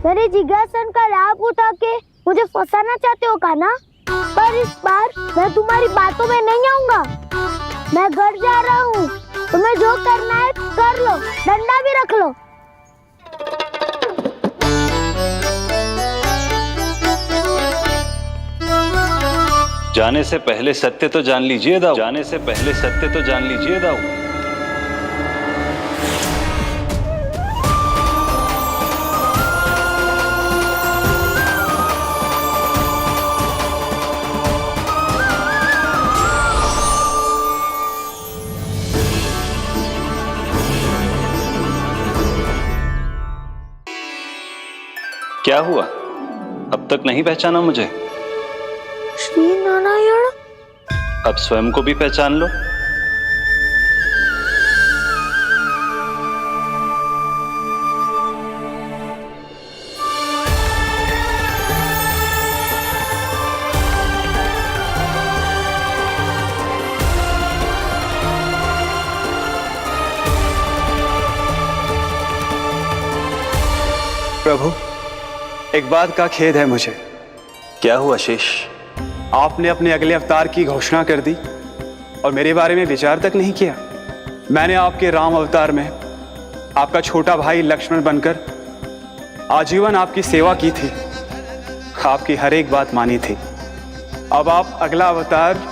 मेरे जिज्ञासन का लाभ उठा के मुझे फंसाना चाहते हो का ना? पर इस बार मैं तुम्हारी बातों में नहीं आऊंगा। मैं घर जा रहा हूँ, तुम्हें जो करना है कर लो, डंडा भी रख लो। जाने से पहले सत्य तो जान लीजिए दाऊ। जाने से पहले सत्य तो जान लीजिए दाऊ। क्या हुआ? अब तक नहीं पहचाना मुझे? श्री नारायण। अब स्वयं को भी पहचान लो। प्रभु, एक बात का खेद है मुझे। क्या हुआ शेष? आपने अपने अगले अवतार की घोषणा कर दी और मेरे बारे में विचार तक नहीं किया। मैंने आपके राम अवतार में आपका छोटा भाई लक्ष्मण बनकर आजीवन आपकी सेवा की थी, आपकी हर एक बात मानी थी। अब आप अगला अवतार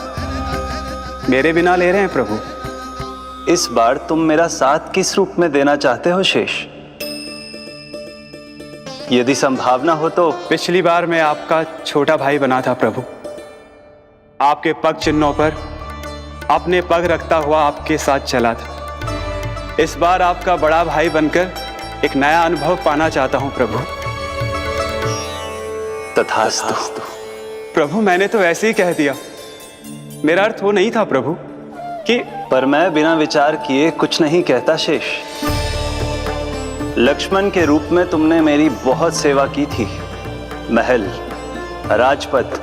मेरे बिना ले रहे हैं प्रभु। इस बार तुम मेरा साथ किस रूप में देना चाहते हो शेष? यदि संभावना हो तो। पिछली बार मैं आपका छोटा भाई बना था प्रभु, आपके पग चिन्हों पर अपने पग रखता हुआ आपके साथ चला था। इस बार आपका बड़ा भाई बनकर एक नया अनुभव पाना चाहता हूं प्रभु। तथास्तु। प्रभु, मैंने तो ऐसे ही कह दिया, मेरा अर्थ वो नहीं था प्रभु कि। पर मैं बिना विचार किए कुछ नहीं कहता शेष। लक्ष्मण के रूप में तुमने मेरी बहुत सेवा की थी। महल, राजपथ,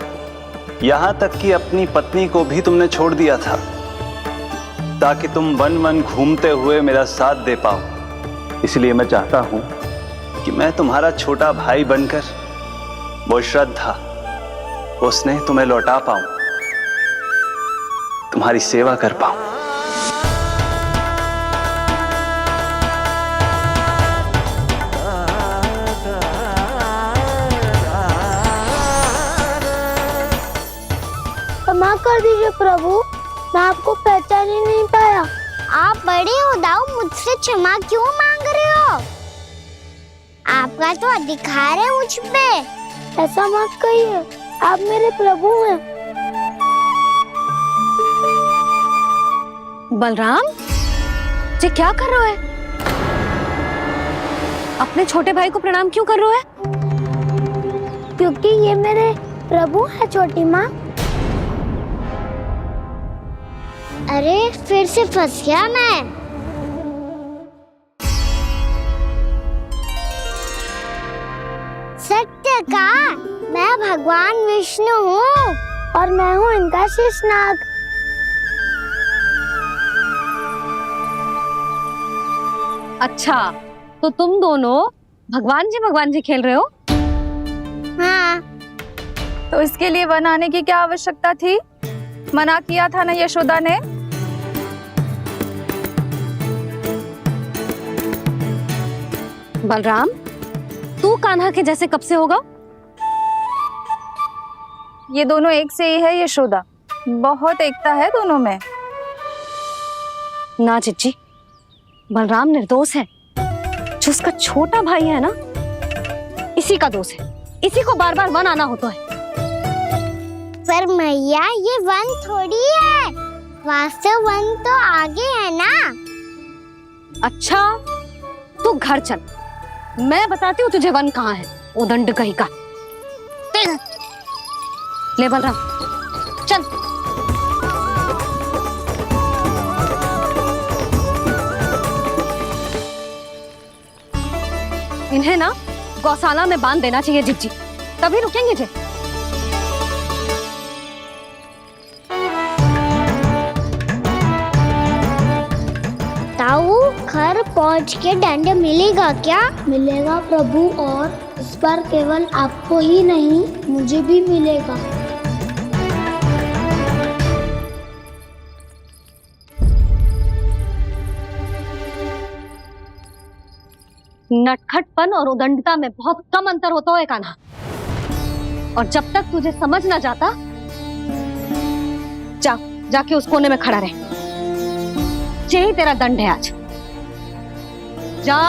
यहां तक कि अपनी पत्नी को भी तुमने छोड़ दिया था ताकि तुम वन वन घूमते हुए मेरा साथ दे पाओ। इसलिए मैं चाहता हूं कि मैं तुम्हारा छोटा भाई बनकर वो श्रद्धा, वो स्नेह तुम्हें लौटा पाऊं, तुम्हारी सेवा कर पाऊं। क्षमा कर दीजिए प्रभु, मैं आपको पहचान ही नहीं पाया। आप बड़े हो दाऊ, मुझसे क्षमा क्यों मांग रहे हो? आपका तो अधिकार है मुझ पे। ऐसा मत कहिए, आप मेरे प्रभु हैं। बलराम जी, क्या कर रहे हो? अपने छोटे भाई को प्रणाम क्यों कर रहे हो? क्योंकि ये मेरे प्रभु है छोटी माँ। अरे फिर से फंस गया मैं। सत्य का, मैं भगवान विष्णु हूँ और मैं हूँ इनका शेषनाग। अच्छा, तो तुम दोनों भगवान जी खेल रहे हो? हाँ। तो इसके लिए वन आने की क्या आवश्यकता थी? मना किया था ना यशोदा ने। बलराम, तू कान्हा के जैसे कब से होगा? ये दोनों एक से ही है यशोदा, बहुत एकता है दोनों में। ना चिच्ची, बलराम निर्दोष है। जो उसका छोटा भाई है ना, इसी का दोष है। इसी को बार बार वन आना होता है। पर मैया, ये वन थोड़ी है, वास्तव वन तो आगे है ना। अच्छा, तू घर चल, मैं बताती हूँ तुझे वन कहाँ है। उदंड कहीं का। ले बलराम, चल। इन्हें ना गौशाला में बांध देना चाहिए जिज्जी, तभी रुकेंगे जे। ताऊ, घर पहुंच के दंड मिलेगा क्या? मिलेगा प्रभु, और इस बार केवल आपको ही नहीं मुझे भी मिलेगा। नटखटपन और उदंडता में बहुत कम अंतर होता है कान्हा, और जब तक तुझे समझ ना जाता, जाके उस कोने में खड़ा रहे। यही तेरा दंड है आज। जा।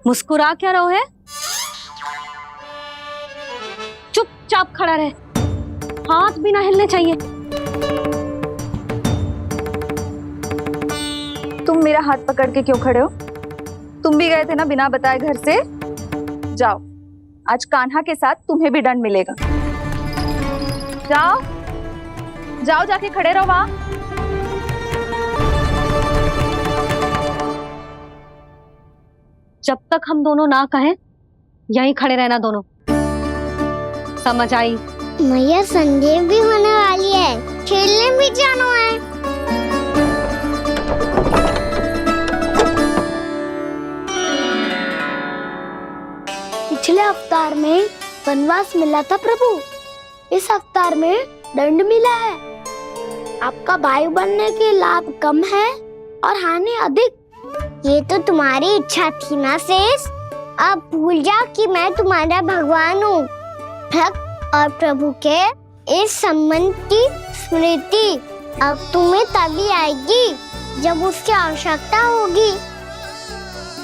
मुस्कुरा क्या रहो है? चुपचाप खड़ा रहे, हाथ भी ना हिलने चाहिए। तुम मेरा हाथ पकड़ के क्यों खड़े हो? तुम भी गए थे ना बिना बताए घर से। जाओ, आज कान्हा के साथ तुम्हें भी दंड मिलेगा। जाओ जाओ, जाके खड़े रहो वहां। जब तक हम दोनों ना कहें, यहीं खड़े रहना दोनों। समझ आई? मैया संध्या भी होने वाली है, खेलने भी जाना है। पिछले अवतार में वनवास मिला था प्रभु, इस अवतार में दंड मिला है। आपका भाई बनने के लाभ कम है और हानि अधिक। ये तो तुम्हारी इच्छा थी ना शेष। अब भूल जा कि मैं तुम्हारा भगवान हूँ। भक्त और प्रभु के इस संबंध की स्मृति अब तुम्हें तभी आएगी जब उसकी आवश्यकता होगी।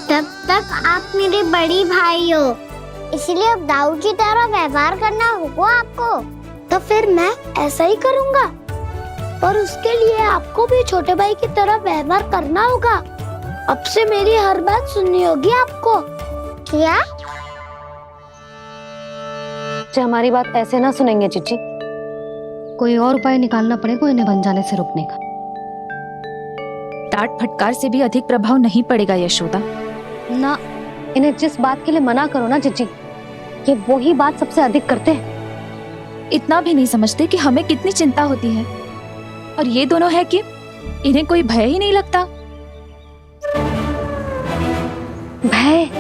तब तक आप मेरे बड़ी भाई हो, इसलिए अब दाऊ की तरह व्यवहार करना होगा आपको। तो फिर मैं ऐसा ही करूँगा, पर उसके लिए आपको भी छोटे भाई की तरह व्यवहार करना होगा। अब से मेरी हर बात सुननी होगी आपको। क्या? हमारी बात ऐसे ना सुनेंगे चिच्ची। कोई और उपाय निकालना पड़ेगा इन्हें बन जाने से रुकने का। डांट फटकार से भी अधिक प्रभाव नहीं पड़ेगा यशोदा। ना, इन्हें जिस बात के लिए मना करो ना चिच्ची, ये वही बात सबसे अधिक करते हैं। इतना भी नहीं समझते कि हमें कितनी चिंता होती है, और ये दोनों है कि इन्हें कोई भय ही नहीं लगता। भय?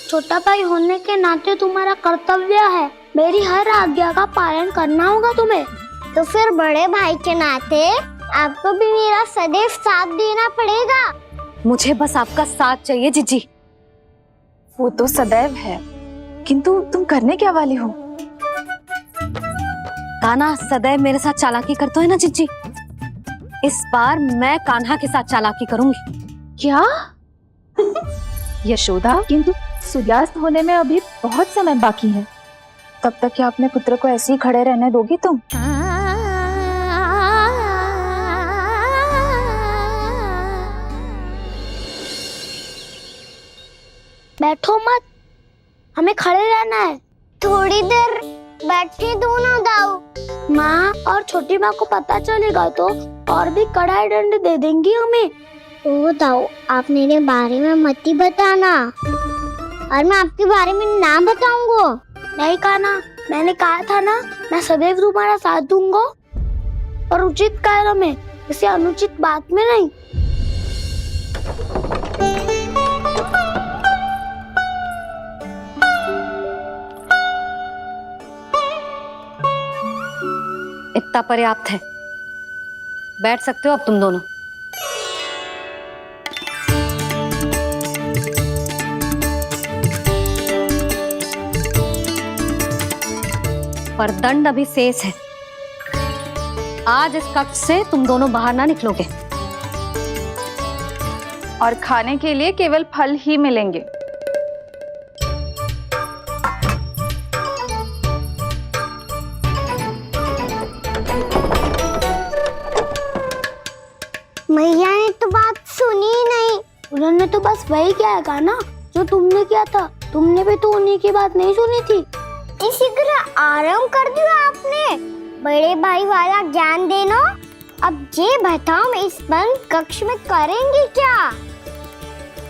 छोटा भाई होने के नाते तुम्हारा कर्तव्य है, मेरी हर आज्ञा का पालन करना होगा तुम्हें। तो फिर बड़े भाई के नाते आपको भी मेरा सदैव साथ देना पड़ेगा। मुझे बस आपका साथ चाहिए जीजी। वो तो सदैव है, किंतु तुम करने क्या वाली हो? कान्हा सदैव मेरे साथ चालाकी करता है ना जीजी। इस बार मैं कान्हा के साथ चालाकी करूंगी। क्या? यशोदा, किंतु सूर्यास्त होने में अभी बहुत समय बाकी है। तब तक क्या अपने पुत्र को ऐसे ही खड़े रहने दोगी तुम? बैठो मत, हमें खड़े रहना है। थोड़ी देर बैठे दो ना दाऊ। माँ और छोटी माँ को पता चलेगा तो और भी कड़ा दंड दे देंगी हमें। ओ दाऊ, आप मेरे बारे में मत ही बताना, और मैं आपके बारे में ना बताऊंगा। नहीं कान्हा, मैंने कहा था ना, मैं सदैव तुम्हारा साथ दूंगा, और उचित कार्य में, किसी अनुचित बात में नहीं। इतना पर्याप्त है, बैठ सकते हो अब तुम दोनों। पर दंड अभी शेष है। आज इस कक्ष से तुम दोनों बाहर ना निकलोगे, और खाने के लिए केवल फल ही मिलेंगे। मैया ने तो बात सुनी ही नहीं। उन्होंने तो बस वही किया है ना जो तुमने किया था। तुमने भी तो उन्हीं की बात नहीं सुनी थी। इतनी शीघ्र आराम कर दिया आपने। बड़े भाई वाला ज्ञान देना। अब ये बताओ इस बंद कक्ष में करेंगे क्या?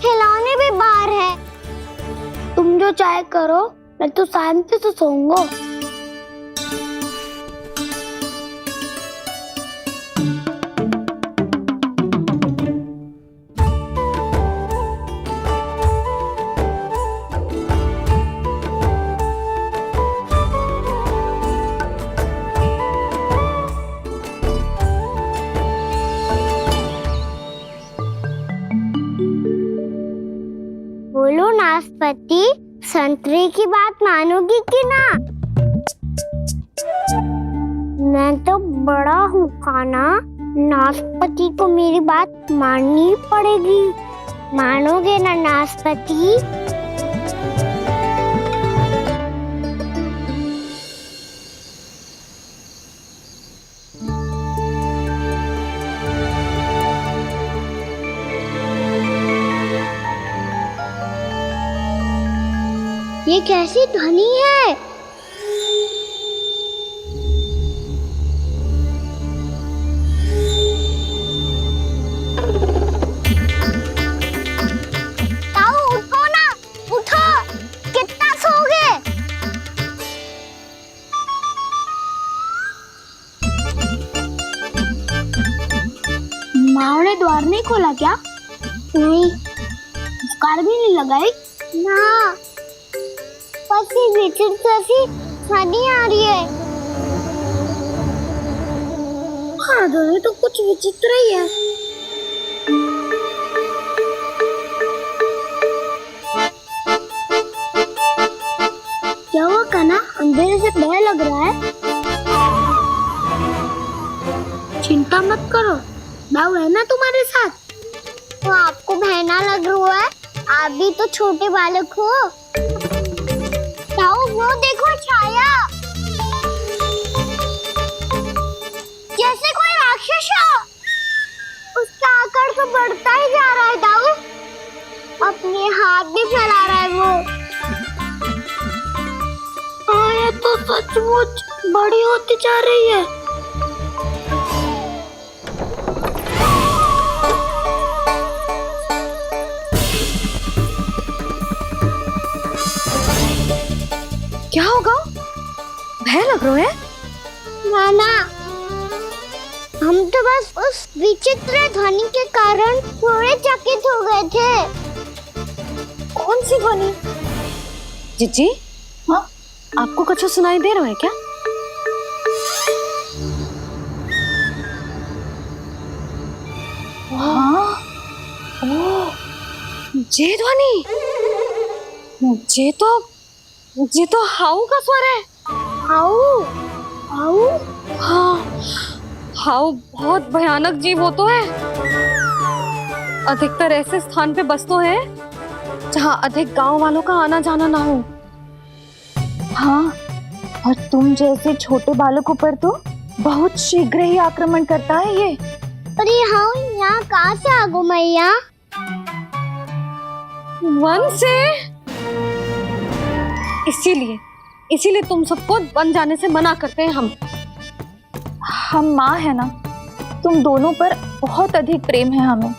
खिलौने भी बाहर है। तुम जो चाहे करो, मैं तो शांति से सोऊंगा। बोलो नाशपाती, संतरे की बात मानोगी कि ना? मैं तो बड़ा हूँ कान्हा, नाशपाती को मेरी बात माननी पड़ेगी। मानोगे ना नाशपाती? ये कैसी ध्वनि है? ताऊ उठो ना, उठो। कितना सोओगे? माँ ने द्वार नहीं खोला क्या? नहीं। कार भी नहीं लगाई? ना। पसी विचित्र ध्वनि आ रही है। हाँ, ध्वनि तो कुछ विचित्र ही है। क्या हुआ कान्हा? अंधेरे से भय लग रहा है। चिंता मत करो, दाऊ है ना तुम्हारे साथ। तो आपको भय ना लग रहा है? आप भी तो छोटे बालक हो। वो देखो छाया, जैसे कोई राक्षस हो। उसका आकार तो बढ़ता ही जा रहा है दाऊ। अपने हाथ भी फैला रहा है वो। हाँ, ये तो सचमुच बड़ी होती जा रही है। क्या होगा? भय लग रहा है? नाना, हम तो बस उस विचित्र ध्वनि के कारण थोड़े चकित हो गए थे। कौन सी ध्वनि? जीजी, हाँ, आपको कुछ सुनाई दे रहा है क्या? हाँ, ओह, ये ध्वनि, ये तो हाउ का स्वर है। हाउ? हाउ? हाँ, हाउ बहुत भयानक जीव हो तो है। अधिकतर ऐसे स्थान पे बस तो है जहाँ अधिक गांव वालों का आना जाना ना हो। हाँ, और तुम जैसे छोटे बालकों पर तो बहुत शीघ्र ही आक्रमण करता है ये। पर ये हाउ यहाँ कहाँ से आ गो मैया? वन से। इसीलिए तुम सबको वन जाने से मना करते हैं हम माँ है ना, तुम दोनों पर बहुत अधिक प्रेम है हमें।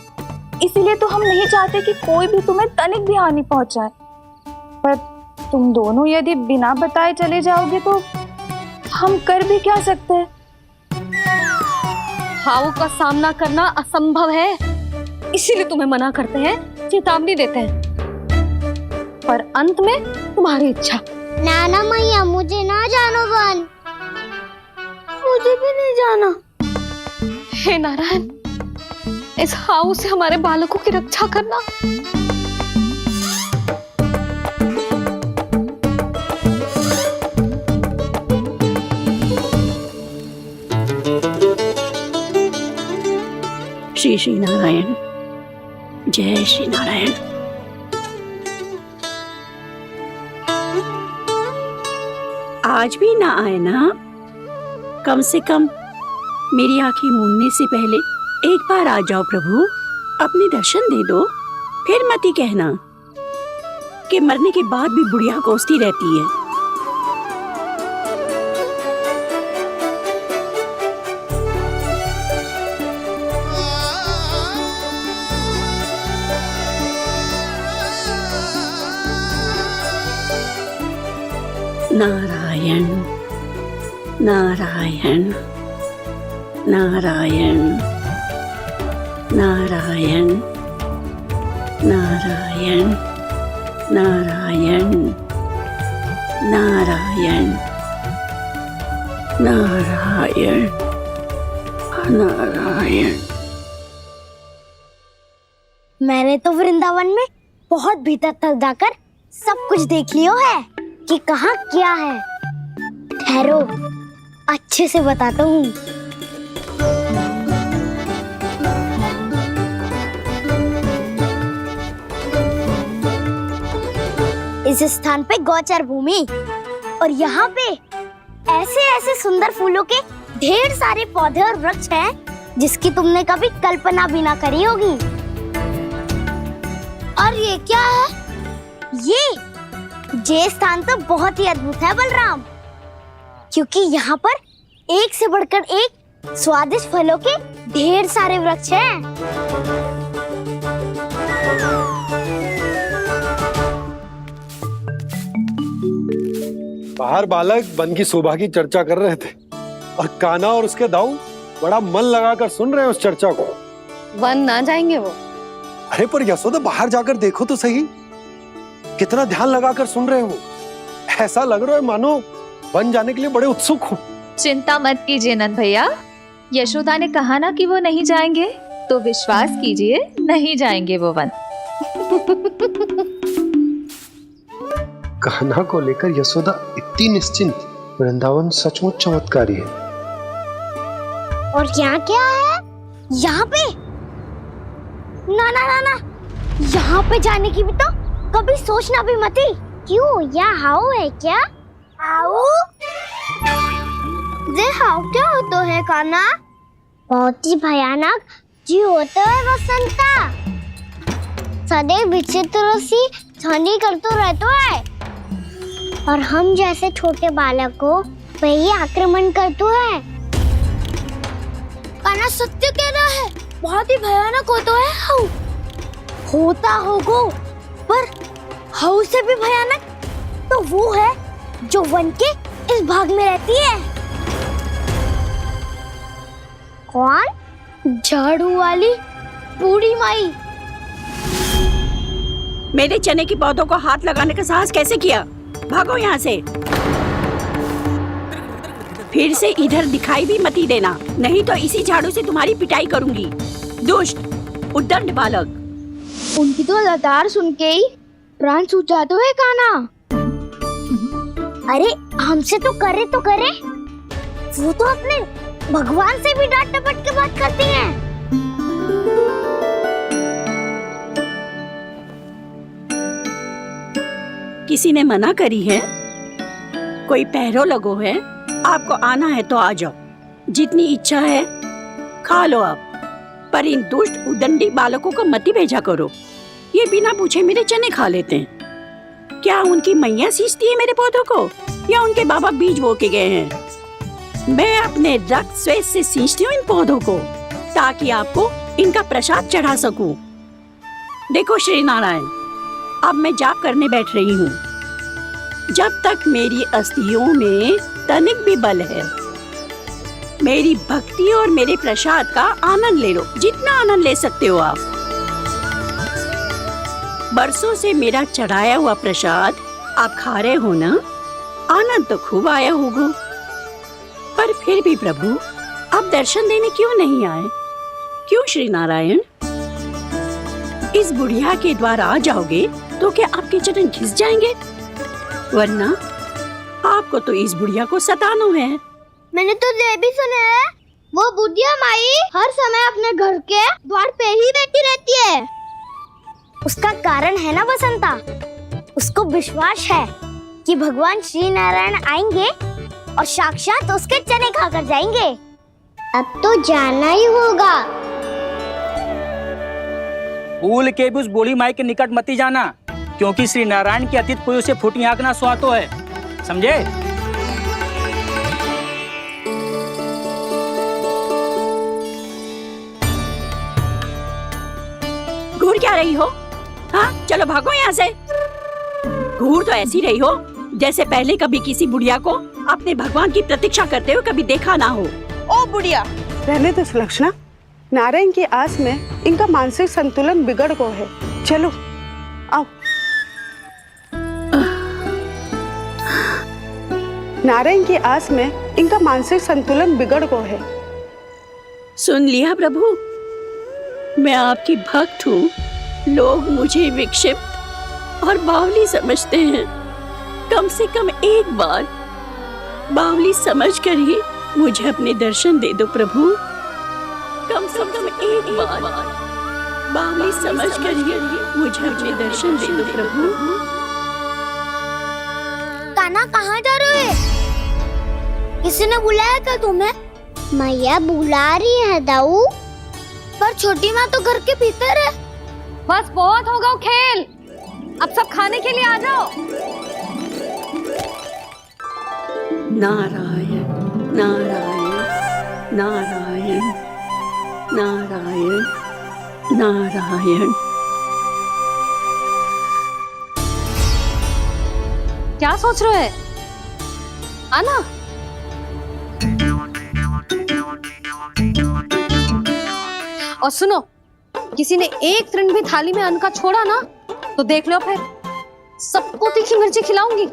इसीलिए तो हम नहीं चाहते कि कोई भी तुम्हें तनिक भी हानि पहुंचाए। पर तुम दोनों यदि बिना बताए चले जाओगे तो हम कर भी क्या सकते हैं? हाउ का सामना करना असंभव है, इसीलिए तुम्हें मना करते हैं, चेतावनी देते हैं। पर अंत में तुम्हारी इच्छा। नाना मैया, मुझे ना जानो वन। मुझे भी नहीं जाना। हे नारायण, इस हाउ से हमारे बालकों की रक्षा करना। श्री श्री नारायण, जय श्री नारायण। आज भी ना आए ना? कम से कम मेरी आंखें मूंदने से पहले एक बार आ जाओ प्रभु, अपने दर्शन दे दो। फिर मत ही कहना कि मरने के बाद भी बुढ़िया कोसती रहती है। नारायण नारायण नारायण नारायण नारायण नारायण नारायण नारायण नारायण। मैंने तो वृंदावन में बहुत भीतर तक जाकर सब कुछ देख लियो है कि कहाँ क्या है। ठहरो, अच्छे से बताता हूँ। इस स्थान पे गौचर भूमि और यहाँ पे ऐसे ऐसे सुंदर फूलों के ढेर सारे पौधे और वृक्ष हैं जिसकी तुमने कभी कल्पना भी ना करी होगी। और ये क्या है? ये स्थान तो बहुत ही अद्भुत है बलराम, क्योंकि यहाँ पर एक से बढ़कर एक स्वादिष्ट फलों के ढेर सारे वृक्ष हैं। बाहर बालक वन की शोभा की चर्चा कर रहे थे और कान्हा और उसके दाऊ बड़ा मन लगाकर सुन रहे हैं उस चर्चा को। वन ना जाएंगे वो? अरे पर यशोदा, बाहर जाकर देखो तो सही, कितना ध्यान लगाकर सुन रहे हो। ऐसा लग रहा है मानो वन जाने के लिए बड़े उत्सुक हो। चिंता मत कीजिए नंद भैया, यशोदा ने कहा ना कि वो नहीं जाएंगे, तो विश्वास कीजिए नहीं जाएंगे वो वन। कान्हा को लेकर यशोदा इतनी निश्चिंत, वृंदावन सचमुच चमत्कारी है। और यहाँ क्या है? यहाँ पे ना ना ना ना, यहाँ पे जाने की भी तो कभी सोचना भी मत ही। क्यों, यहाँ हाउ है क्या? हाउ? ये हाउ क्या होता है कान्हा? बहुत ही भयानक जी होता है बसंता। सदैव विचित्र सी ध्वनि करते रहता है और हम जैसे छोटे बालक को वही आक्रमण करते है। कान्हा सत्य कह रहा है, बहुत ही भयानक होता है हाउ। होता होगा, पर हाउ से भी भयानक तो वो है जो वन के इस भाग में रहती है। कौन? झाड़ू वाली बूढ़ी माई। मेरे चने की पौधों को हाथ लगाने का साहस कैसे किया? भागो यहाँ से। फिर से इधर दिखाई भी मत देना, नहीं तो इसी झाड़ू से तुम्हारी पिटाई करूंगी। दुष्ट उद्दंड बालक। उनकी तो लतार सुन के ही प्राण सूझ जाते हैं कान्हा। अरे हमसे तो करे, वो तो अपने भगवान से भी डांट डपट के बात करती हैं। किसी ने मना करी है? कोई पहरो लगो है? आपको आना है तो आ जाओ, जितनी इच्छा है खा लो आप, पर इन दुष्ट उदंडी बालकों को मत ही भेजा करो। ये बिना पूछे मेरे चने खा लेते हैं। क्या उनकी मैया सींचती है मेरे पौधों को, या उनके बाबा बीज बो के गए हैं? मैं अपने रक्त स्वेद से सींचती हूँ इन पौधों को, ताकि आपको इनका प्रसाद चढ़ा सकूं। देखो श्री नारायण, अब मैं जाप करने बैठ रही हूँ। जब तक मेरी अस्थियों में तनिक भी बल है, मेरी भक्ति और मेरे प्रसाद का आनंद ले लो, जितना आनंद ले सकते हो आप। बरसों से मेरा चढ़ाया हुआ प्रसाद आप खा रहे हो ना, आनंद तो खूब आया होगा। पर फिर भी प्रभु आप दर्शन देने क्यों नहीं आए? क्यों श्री नारायण? इस बुढ़िया के द्वार आ जाओगे तो क्या आपके चरण घिस जाएंगे? वरना आपको तो इस बुढ़िया को सताना है। मैंने तो ये भी सुना है, वो बुढ़िया माई हर समय अपने घर के द्वार पे ही बैठी रहती है। उसका कारण है ना बसंता, उसको विश्वास है कि भगवान श्री नारायण आएंगे और साक्षात उसके चने खाकर जाएंगे। अब तो जाना ही होगा। भूल के भी उस बूढ़ी माई के निकट मत ही जाना, क्योंकि श्री नारायण की अतीत कोई उसे फूटी आंख ना सुहातो है, समझे? घूर क्या रही हो? हाँ, चलो भागो यहाँ से। घूर तो ऐसी रही हो जैसे पहले कभी किसी बुढ़िया को अपने भगवान की प्रतीक्षा करते हुए कभी देखा ना हो। ओ बुढ़िया, रहने दो सुलक्षणा। नारायण की आस में इनका मानसिक संतुलन बिगड़ गया है। चलो आओ। नारायण की आस में इनका मानसिक संतुलन बिगड़ गया है। सुन लिया प्रभु, मैं आपकी भक्त हूँ। लोग मुझे विक्षिप्त और बावली समझते हैं। कम से कम एक बार बावली समझकर ही मुझे अपने दर्शन दे दो प्रभु। कम से कम एक बार बावली समझकर ही मुझे अपने दर्शन दे दो प्रभु। कान्हा कहाँ जा रहे हो? किसी ने बुलाया क्या तुम्हें? मैया बुला रही है दाऊ, पर छोटी माँ तो घर के भीतर है। बस बहुत हो गया खेल, अब सब खाने के लिए आ जाओ। नारायण नारायण नारायण नारायण नारायण। क्या सोच रहे हैं? आना। और सुनो, किसी ने एक तृण भी थाली में अन्न का छोड़ा ना तो देख लो, फिर सबको तीखी मिर्ची खिलाऊंगी।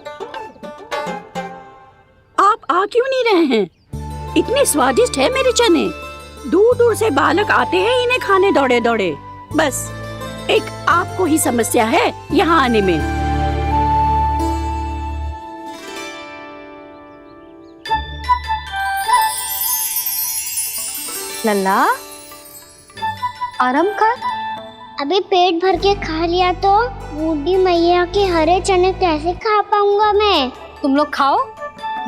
आप आ क्यों नहीं रहे हैं? इतने स्वादिष्ट है मेरे चने। दूर दूर से बालक आते हैं इन्हें खाने दौड़े दौड़े। बस एक आपको ही समस्या है यहाँ आने में। लल्ला, आराम कर। अभी पेट भर के खा लिया तो बूढ़ी मैया के हरे चने कैसे खा पाऊंगा मैं? तुम लोग खाओ,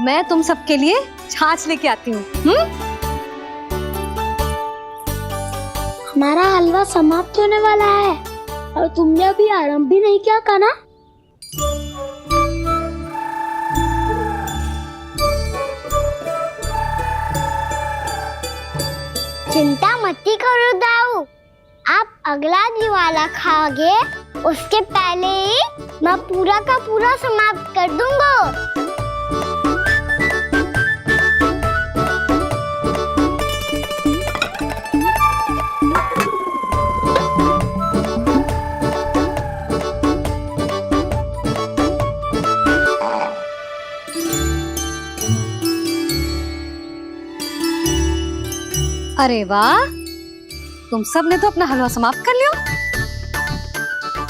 मैं तुम सबके लिए छाछ लेके आती हूँ। हमारा हलवा समाप्त होने वाला है और तुमने अभी आराम भी नहीं किया कान्हा। चिंता मत करो दाऊ, आप अगला दिवाला खाओगे उसके पहले ही मैं पूरा का पूरा समाप्त कर दूंगा। अरे वाह, तुम सब ने तो अपना हलवा समाप्त कर लिया।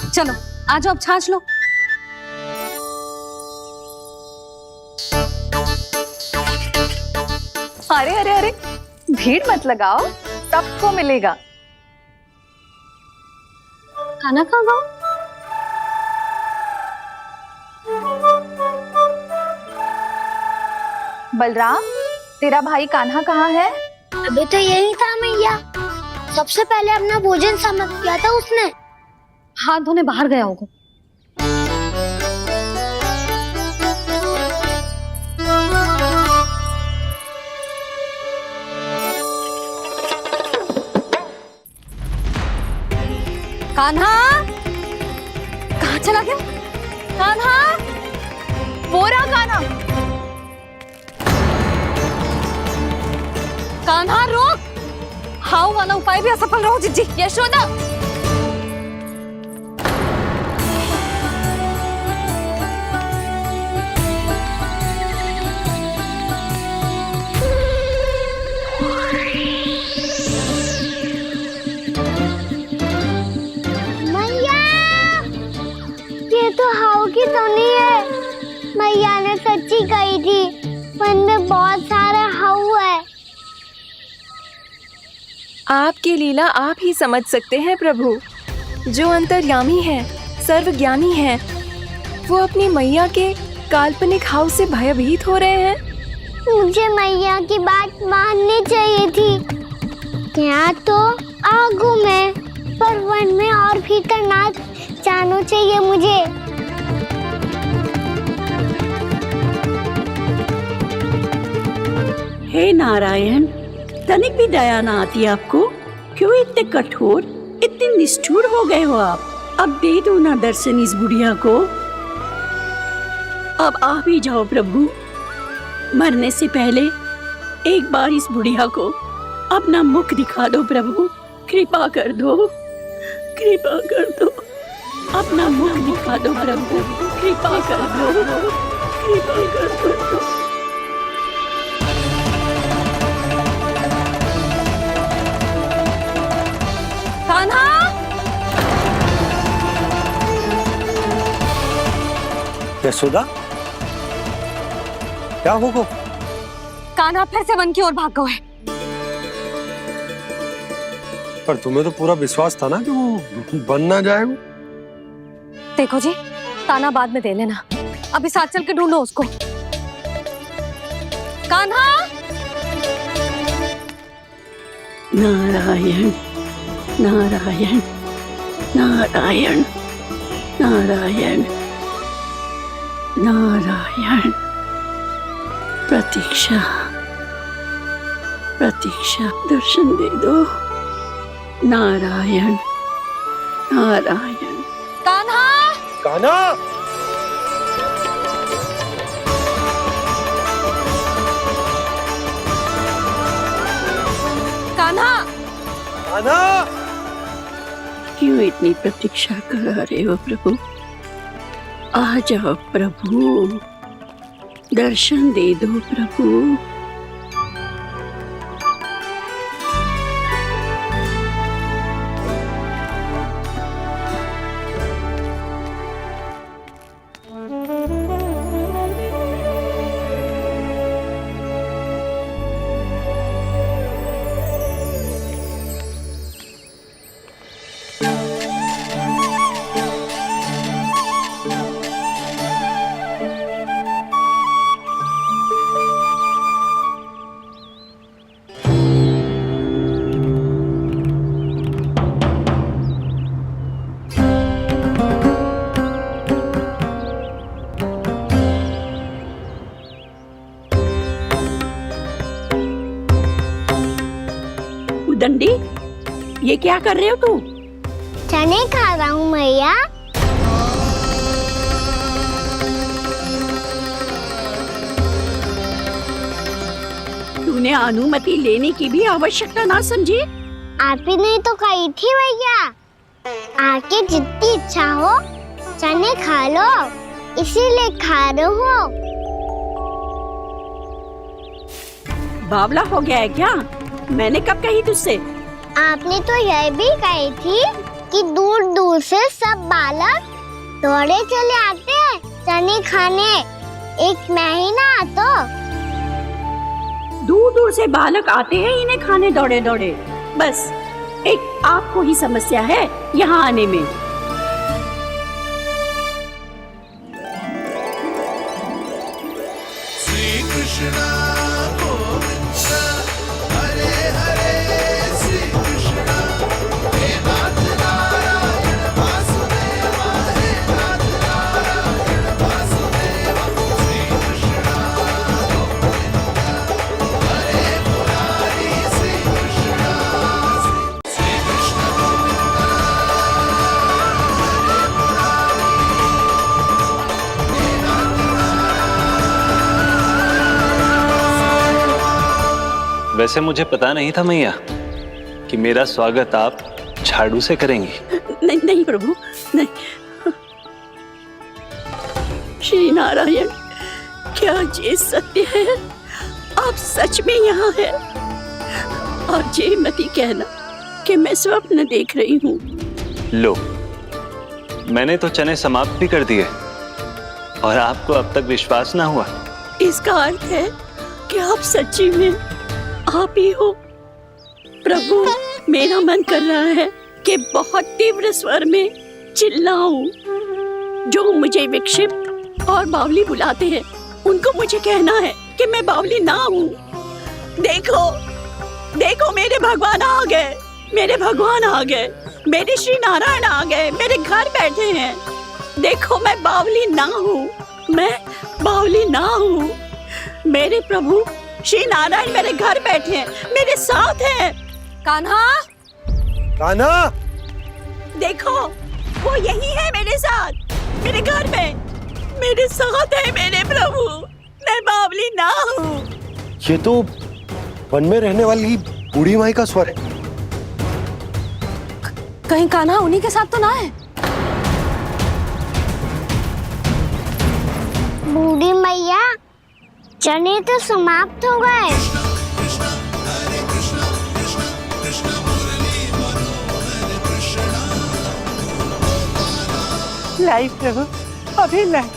चलो आ जाओ, अब छाछ लो। अरे अरे अरे, भीड़ मत लगाओ, सबको मिलेगा। खाना खा गो। बलराम, तेरा भाई कान्हा कहाँ है? अभी तो यही था मैया, सबसे पहले अपना भोजन समाप्त किया था उसने। हाथ धोने बाहर गया होगा। कान्हा कहाँ चला गया? कान्हा, वो रहा कान्हा। कान्हा रोक, हाउ वाला उपाय भी असफल रहो जिज्जी। यशोदा, मैया, ये तो हाउ की धुनी है। मैया ने सच्ची कही थी, वन में बहुत सारे हाउ है। आपकी लीला आप ही समझ सकते हैं प्रभु। जो अंतर्यामी है, सर्वज्ञानी है, वो अपनी मैया के काल्पनिक हाव से भयभीत हो रहे हैं। मुझे मैया की बात माननी चाहिए थी। यहाँ तो आगू में, पर वन में और भीतर ना जाना चाहिए मुझे। हे नारायण, तनिक भी दया ना आती आपको? क्यों इतने कठोर, इतने निष्ठुर हो गए हो आप? अब दे दो ना दर्शन इस बुढ़िया को। अब आ भी जाओ प्रभु। मरने से पहले एक बार इस बुढ़िया को अपना मुख दिखा दो प्रभु। कृपा कर दो, कृपा कर दो। अपना मुख दिखा दो प्रभु। कृपा कर दो, कृपा कर दो। कान्हा, यशोदा, क्या हो? कान्हा फिर से वन की ओर भाग गए। पर तुम्हें तो पूरा विश्वास था ना कि वो बन ना जाए। वो देखो जी, ताना बाद में दे लेना, अभी साथ चल के ढूंढो उसको। कान्हा, नारायण नारायण नारायण नारायण नारायण। प्रतीक्षा प्रतीक्षा, दर्शन दे दो। नारायण नारायण। कान्हा, कान्हा, कान्हा, कान्हा। क्यों इतनी प्रतीक्षा करा रहे हो प्रभु? आ जाओ प्रभु, दर्शन दे दो प्रभु। दंडी, ये क्या कर रहे हो तू? चने खा रहा हूँ मैया। तूने अनुमति लेने की भी आवश्यकता ना समझी? आप ही ने तो कही थी भैया, आके जितनी इच्छा हो चने खा लो, इसीलिए खा रहे हो। बावला हो गया है क्या? मैंने कब कही तुझसे? आपने तो यह भी कही थी कि दूर दूर से सब बालक दौड़े चले आते हैं चने खाने, एक महीना तो दूर दूर से बालक आते हैं इन्हें खाने दौड़े दौड़े। बस एक आपको ही समस्या है यहाँ आने में। श्री कृष्ण हरे हरे, श्री कृष्ण हे नाथ नारायण वासुदेवा, हे नाथ नारायण वासुदेवा। श्री कृष्ण हरे मुरारी, श्री कृष्ण श्री कृष्ण हरे मुरारी, हे नाथ वैसे मुझे पता नहीं था मैया कि मेरा स्वागत आप झाड़ू से करेंगी। नहीं नहीं प्रभु, नहीं। श्री नारायण, क्या ये सत्य है? आप सच में यहाँ हैं? और ये मत ही कहना कि मैं स्वप्न देख रही हूँ। लो, मैंने तो चने समाप्त भी कर दिए और आपको अब तक विश्वास ना हुआ। इसका अर्थ है कि आप सच्ची में आप ही हो। प्रभु, मेरा मन कर रहा है कि बहुत तीव्र स्वर में चिल्लाऊं। जो मुझे विक्षिप्त और बावली बुलाते हैं उनको मुझे कहना है कि मैं बावली ना हूँ। देखो देखो, मेरे भगवान आ गए, मेरे भगवान आ गए, मेरे श्री नारायण आ गए, मेरे घर बैठे हैं। देखो, मैं बावली ना हूँ, मैं बावली ना हूँ। मेरे प्रभु श्री नारायण मेरे घर बैठे हैं, मेरे साथ हैं। कान्हा, कान्हा, देखो, वो यही है मेरे साथ, मेरे घर में। मेरे साथ है मेरे प्रभु, मैं बावली ना हूँ। ये तो वन में रहने वाली बूढ़ी माई का स्वर है। कहीं कान्हा उन्हीं के साथ तो ना है? बूढ़ी मैया, चने तो समाप्त हो गए। लाई प्रभु, अभी लाई।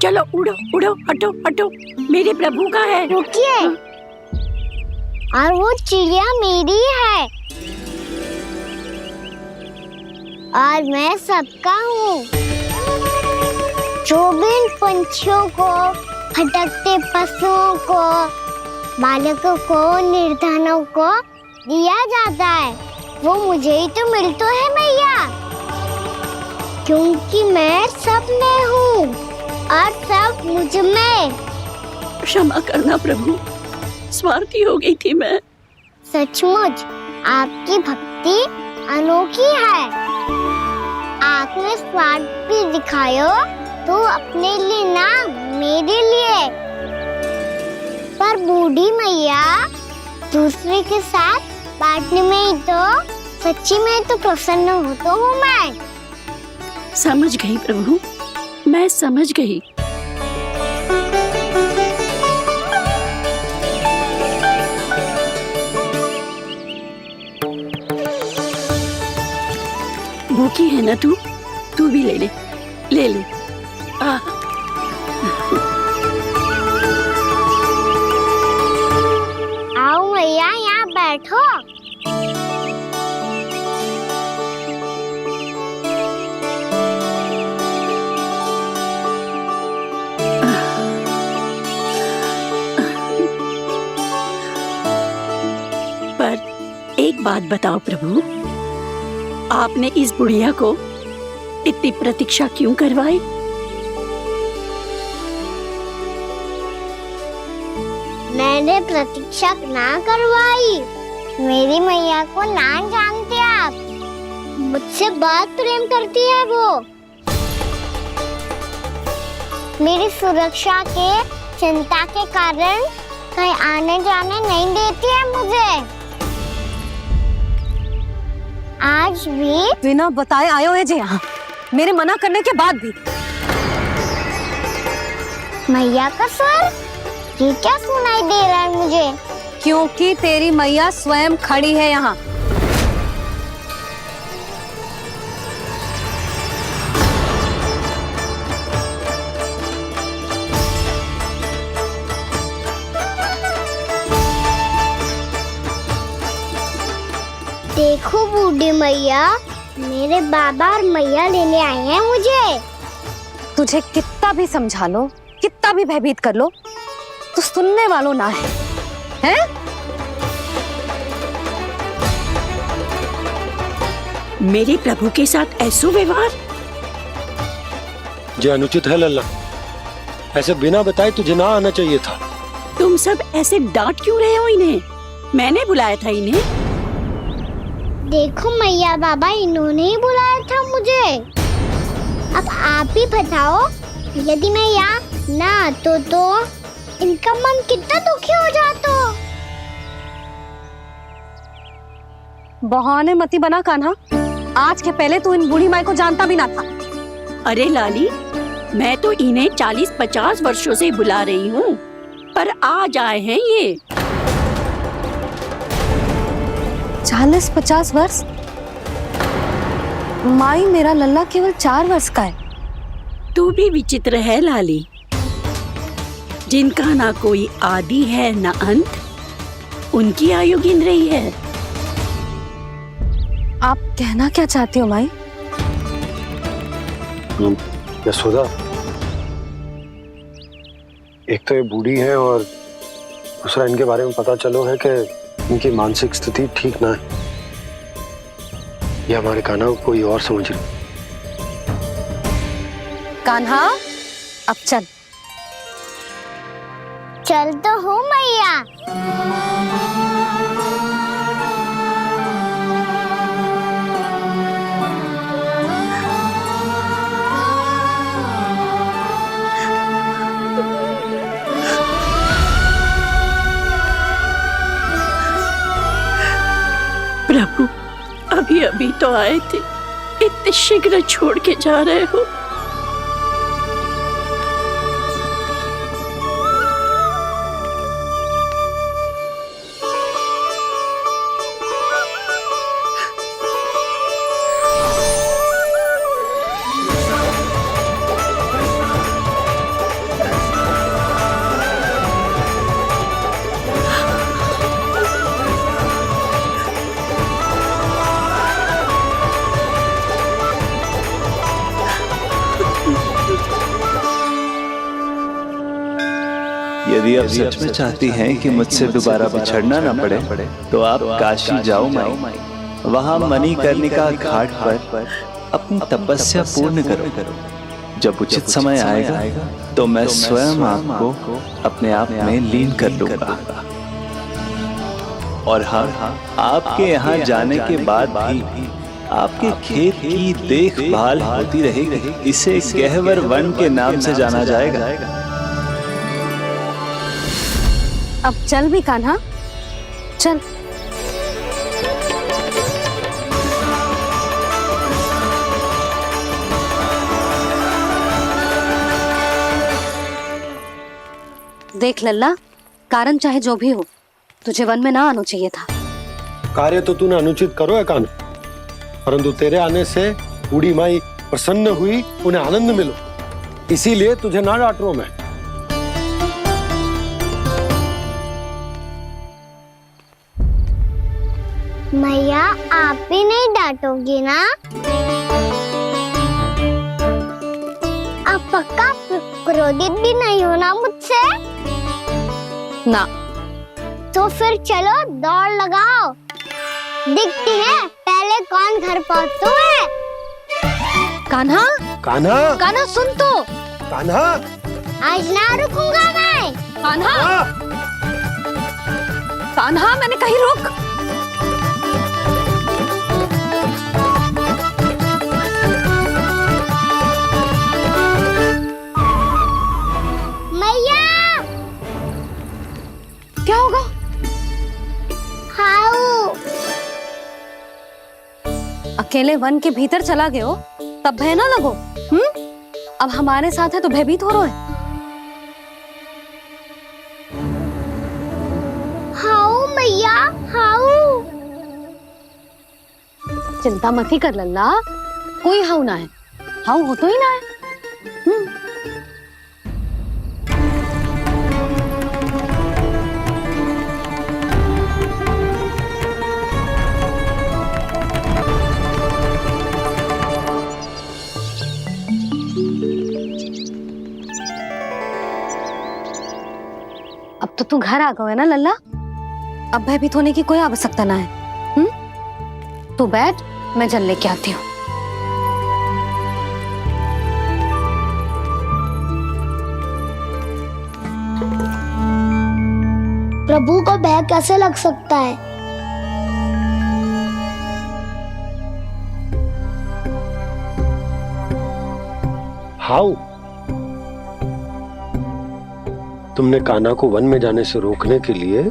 चलो उड़ो उड़ो, हटो हटो, मेरे प्रभु का है। रुकिए, और वो चिड़िया मेरी है और मैं सबका हूँ। जो भी इन पंछियों को, भटकते पशुओं को, बालकों को, निर्धनों को दिया जाता है, वो मुझे ही तो मिलता है मैया, क्योंकि मैं सब में हूँ और सब मुझ में। क्षमा करना प्रभु, स्वार्थी हो गई थी मैं। सचमुच आपकी भक्ति अनोखी है। आपने स्वार्थ भी दिखायो तो अपने लिए ना, मेरे लिए। पर बूढ़ी मैया, दूसरे के साथ बांटने में ही तो सच्ची में तो प्रसन्न होता हूँ मैं। समझ गई प्रभु, मैं समझ गई। भूखी है ना तू भी ले ले, ले ले। आओ मैया, यहाँ बैठो। पर एक बात बताओ प्रभु, आपने इस बुढ़िया को इतनी प्रतीक्षा क्यों करवाई? मैंने प्रतीक्षा ना करवाई। मेरी मैया को ना जानते आप, मुझसे बहुत प्रेम करती है वो। मेरी सुरक्षा के चिंता के कारण कहीं आने जाने नहीं देती है मुझे। आज भी बिना बताए आयो है जे यहाँ, मेरे मना करने के बाद भी। मैया का स्वर, ये क्या सुनाई दे रहा है मुझे? क्योंकि तेरी मैया स्वयं खड़ी है यहाँ। देखो बूढ़ी मैया, मेरे बाबा और मैया लेने आए हैं मुझे। तुझे कितना भी समझा लो, कितना भी भयभीत कर लो, तो सुनने वालों ना है, हैं? मेरे प्रभु के साथ ऐसा व्यवहार जो अनुचित है लल्ला। ऐसे बिना बताए तुझे ना आना चाहिए था। तुम सब ऐसे डांट क्यों रहे हो इन्हें? मैंने बुलाया था इन्हें। देखो मैया बाबा, इन्होंने ही बुलाया था मुझे। अब आप ही बताओ, यदि मैं यहाँ ना आतो तो इनका मन कितना दुखी हो जाता। बहाने मती बना कान्हा, आज के पहले तू इन बूढ़ी माई को जानता भी ना था। अरे लाली, मैं तो इन्हें 40-50 वर्षों से बुला रही हूँ, पर आज आए हैं ये। 40-50 वर्ष? माई, मेरा लल्ला केवल 4 वर्ष का है। तू भी विचित्र है लाली। जिनका ना कोई आदि है ना अंत, उनकी आयु गिन रही है। आप कहना क्या चाहती हो माई? यशोदा, एक तो ये बूढ़ी है और दूसरा इनके बारे में पता चलो है कि इनकी मानसिक स्थिति ठीक ना है। ये हमारे कान्हा को कोई और समझ रही। कान्हा, अब चल। चल तो हूँ मैया। प्रभु, अभी अभी तो आए थे, इतने शीघ्र छोड़ के जा रहे हो। यदि आप सच में चाहती हैं कि मुझसे दोबारा बिछड़ना न पड़े तो आप काशी जाओ माई। वहां मणिकर्णिका घाट पर अपनी तपस्या पूर्ण करो। जब उचित समय आएगा तो मैं स्वयं आपको अपने आप में लीन कर लूंगा। और हाँ, आपके यहाँ जाने के बाद भी आपके खेत की देखभाल होती रहेगी। इसे गहवर वन के नाम से जाना जाएगा। अब चल भी कान्हा, चल। देख लल्ला, कारण चाहे जो भी हो, तुझे वन में ना आना चाहिए था। कार्य तो तूने अनुचित करो है कान्हा, परंतु तेरे आने से बूढ़ी माई प्रसन्न हुई, उन्हें आनंद मिलो, इसीलिए तुझे ना डांट रहा हूं मैं। मैया, आप भी नहीं डांटोगी ना? आप पक्का क्रोधित भी नहीं हो ना मुझसे? ना। तो फिर चलो दौड़ लगाओ, दिखती है पहले कौन घर पहुंचता है। कान्हा, कान्हा, कान्हा सुन तो। कान्हा, आज ना रुकूंगा मैं। कान्हा, कान्हा, मैंने कही रुक। क्या होगा? हाउ अकेले वन के भीतर चला गए हो तब भय ना लगो। अब हमारे साथ है तो भयभीत हो रहे हैं। हाउ मैया, हाउ। चिंता मत ही कर लल्ला, कोई हाउ ना है। हाउ हो तो ही ना है। अब तो तू घर आ गया है ना लल्ला, अब भयभीत होने की कोई आवश्यकता ना है। तू बैठ, मैं जल लेके आती हूँ। प्रभु को भय कैसे लग सकता है? हाउ, तुमने कान्हा को वन में जाने से रोकने के लिए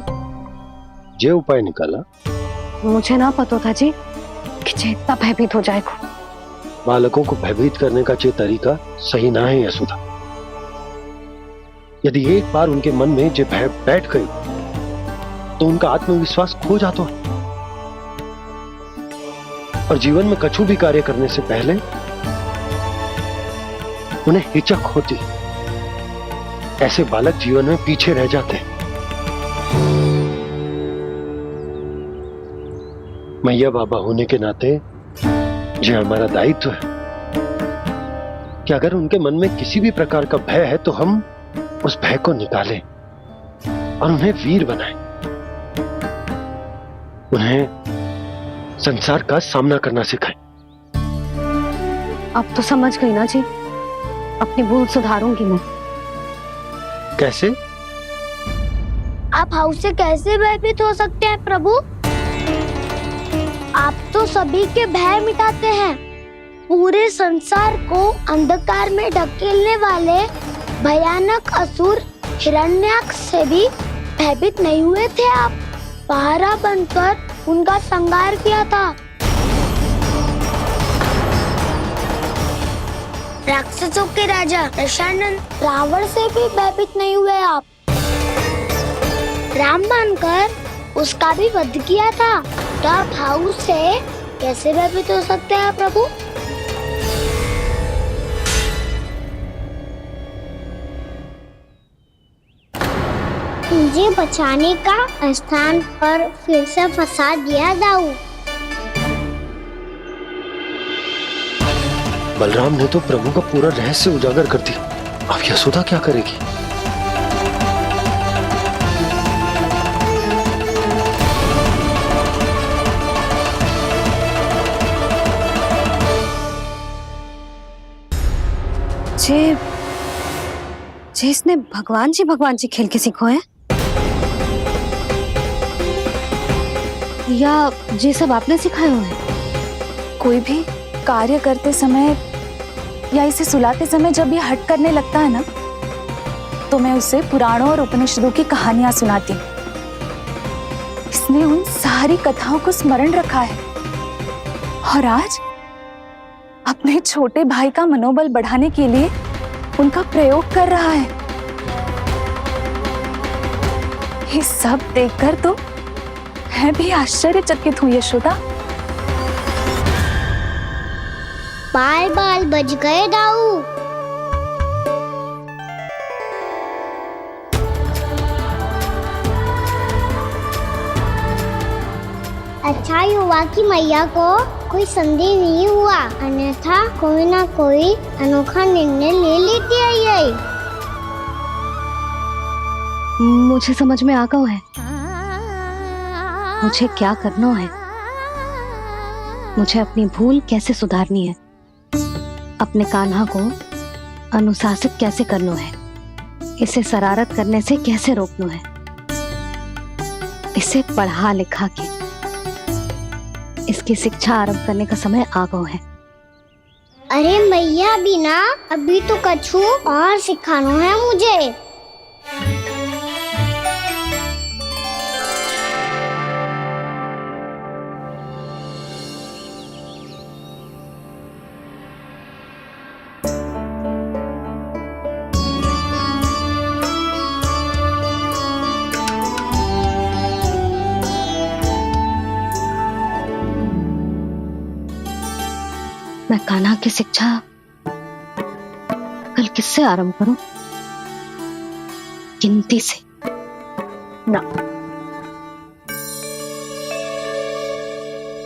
ये उपाय निकाला? मुझे ना पता था जी कि इतना भयभीत हो जाएगा। बालकों को भयभीत करने का ये तरीका सही ना है यशोदा। यदि एक बार उनके मन में ये भय बैठ गई तो उनका आत्मविश्वास खो जाता है और जीवन में कछु भी कार्य करने से पहले उन्हें हिचक होती। ऐसे बालक जीवन में पीछे रह जाते हैं। मैया बाबा होने के नाते ये हमारा दायित्व है कि अगर उनके मन में किसी भी प्रकार का भय है तो हम उस भय को निकालें और उन्हें वीर बनाएं, उन्हें संसार का सामना करना सिखाएं। अब तो समझ गई ना जी, अपनी भूल सुधारूंगी मैं। कैसे? आप हाउस से कैसे भयभीत हो सकते हैं प्रभु? आप तो सभी के भय मिटाते हैं। पूरे संसार को अंधकार में ढकेलने वाले भयानक असुर हिरण्याक्ष से भी भयभीत नहीं हुए थे आप। पहरा बनकर उनका संहार किया था। राक्षसों के राजा दशानन रावण से भी भयभीत नहीं हुए आप। राम बनकर उसका भी वध किया था। तो आप हाउस से कैसे भयभीत हो सकते हैं प्रभु? मुझे बचाने का स्थान पर फिर से फंसा दिया दाऊ। बलराम ने तो प्रभु का पूरा रहस्य उजागर कर दिया। अब यशोदा क्या करेगी? जे इसने भगवान जी खेल के सीखो है, या ये सब आपने सिखाए हुए हैं? कोई भी कार्य करते समय या इसे सुलाते समय जब ये हट करने लगता है ना, तो मैं उसे पुराणों और उपनिषदों की कहानियां सुनाती हूँ। इसने उन सारी कथाओं को स्मरण रखा है और आज अपने छोटे भाई का मनोबल बढ़ाने के लिए उनका प्रयोग कर रहा है। ये सब देखकर तो मैं भी आश्चर्यचकित हुई यशोदा। बाल बच गए दाऊ। अच्छा ही हुआ कि मैया को कोई संदेह नहीं हुआ, अन्यथा कोई ना कोई अनोखा निर्णय ले लेती है ये। मुझे समझ में आ गया है मुझे क्या करना है। मुझे अपनी भूल कैसे सुधारनी है, अपने कान्हा को अनुशासित कैसे करना है, इसे शरारत करने से कैसे रोकना है, इसे पढ़ा लिखा के इसकी शिक्षा आरंभ करने का समय आ गया है। अरे मैया बिना अभी तो कछु और सिखाना है मुझे। मैं कान्हा की शिक्षा कल किससे आरंभ करूं? गिनती से ना,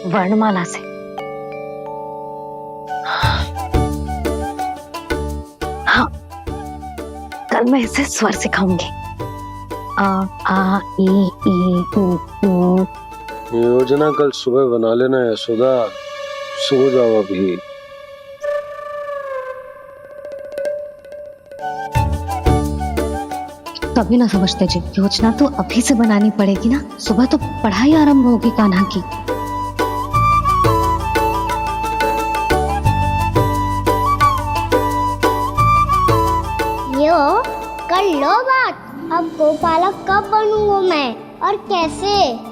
वर्णमाला से। हाँ, कल मैं इसे स्वर सिखाऊंगी। आ ई उ ऊ। योजना कल सुबह बना लेना यशोदा, सो जाओ अभी। कभी ना समझते जी, योजना तो अभी से बनानी पड़ेगी ना। सुबह तो पढ़ाई आरंभ होगी कान्हा की। यो कर लो बात। अब गोपालक कब बनूंगा मैं और कैसे?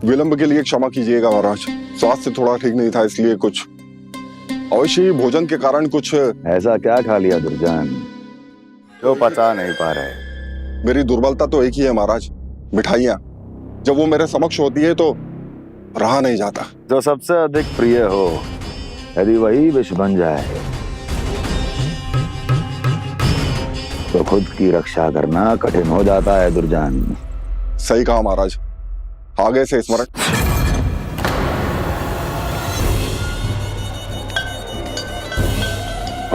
विलंब के लिए क्षमा कीजिएगा महाराज, स्वास्थ्य थोड़ा ठीक नहीं था इसलिए कुछ अवश्य ही भोजन के कारण कुछ। ऐसा क्या खा लिया दुर्जन जो पचा नहीं पा रहे? मेरी दुर्बलता तो एक ही है महाराज, मिठाइयाँ। जब वो मेरे समक्ष होती है तो रहा नहीं जाता। जो सबसे अधिक प्रिय हो यदि वही विष बन जाए तो खुद की रक्षा करना कठिन हो जाता है दुर्जन। सही कहा महाराज, आगे से स्मरण।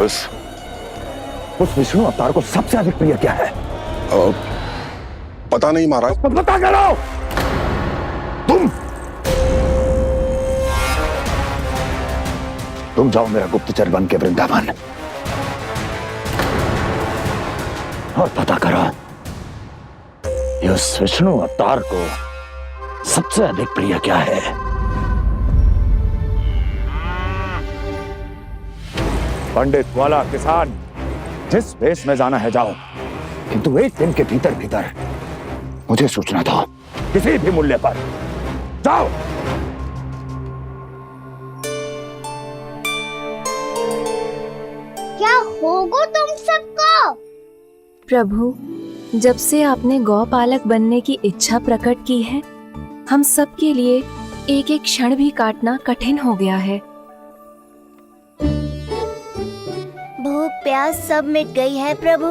उस विष्णु अवतार को सबसे अधिक प्रिय क्या है? पता नहीं महाराज। पता करो। तुम जाओ मेरा गुप्तचर बन के वृंदावन और पता करो उस विष्णु अवतार को सबसे अधिक प्रिय क्या है। पंडित वाला किसान जिस वेश में जाना है जाओ, किंतु एक दिन के भीतर भीतर मुझे सूचना दो, किसी भी मूल्य पर। जाओ। क्या होगा तुम सबको? प्रभु, जब से आपने गौपालक बनने की इच्छा प्रकट की है, हम सब के लिए एक एक क्षण भी काटना कठिन हो गया है। भूख प्यास सब मिट गई है प्रभु।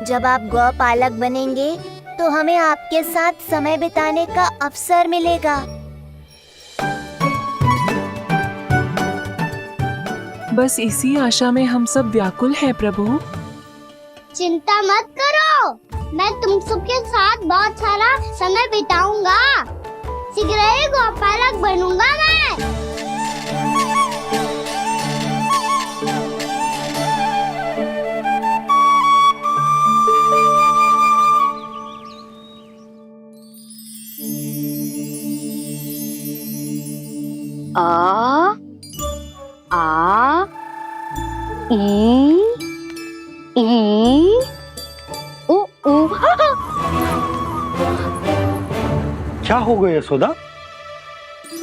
जब आप गौपालक बनेंगे तो हमें आपके साथ समय बिताने का अवसर मिलेगा। बस इसी आशा में हम सब व्याकुल हैं प्रभु। चिंता मत करो, मैं तुम सबके साथ बहुत सारा समय बिताऊंगा। शीघ्र ही गौपालक बनूंगा मैं। आ आ ई उ उ। क्या हो गया यशोदा?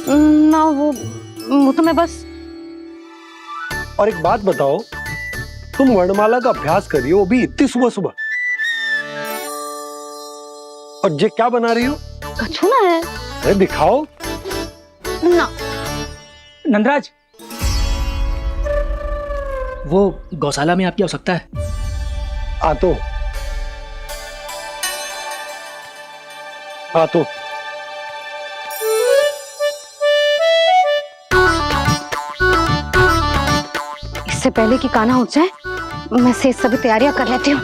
ना वो तो मैं बस। और एक बात बताओ, तुम वर्णमाला का अभ्यास कर रही हो, वो भी इतनी सुबह सुबह, और ये क्या बना रही हो? कछुआ है। अरे दिखाओ ना। नंदराज, वो गौशाला में आपकी आवश्यकता है। आ तो इससे पहले कि कान्हा उठ जाए, मैं से सभी तैयारियां कर लेती हूँ।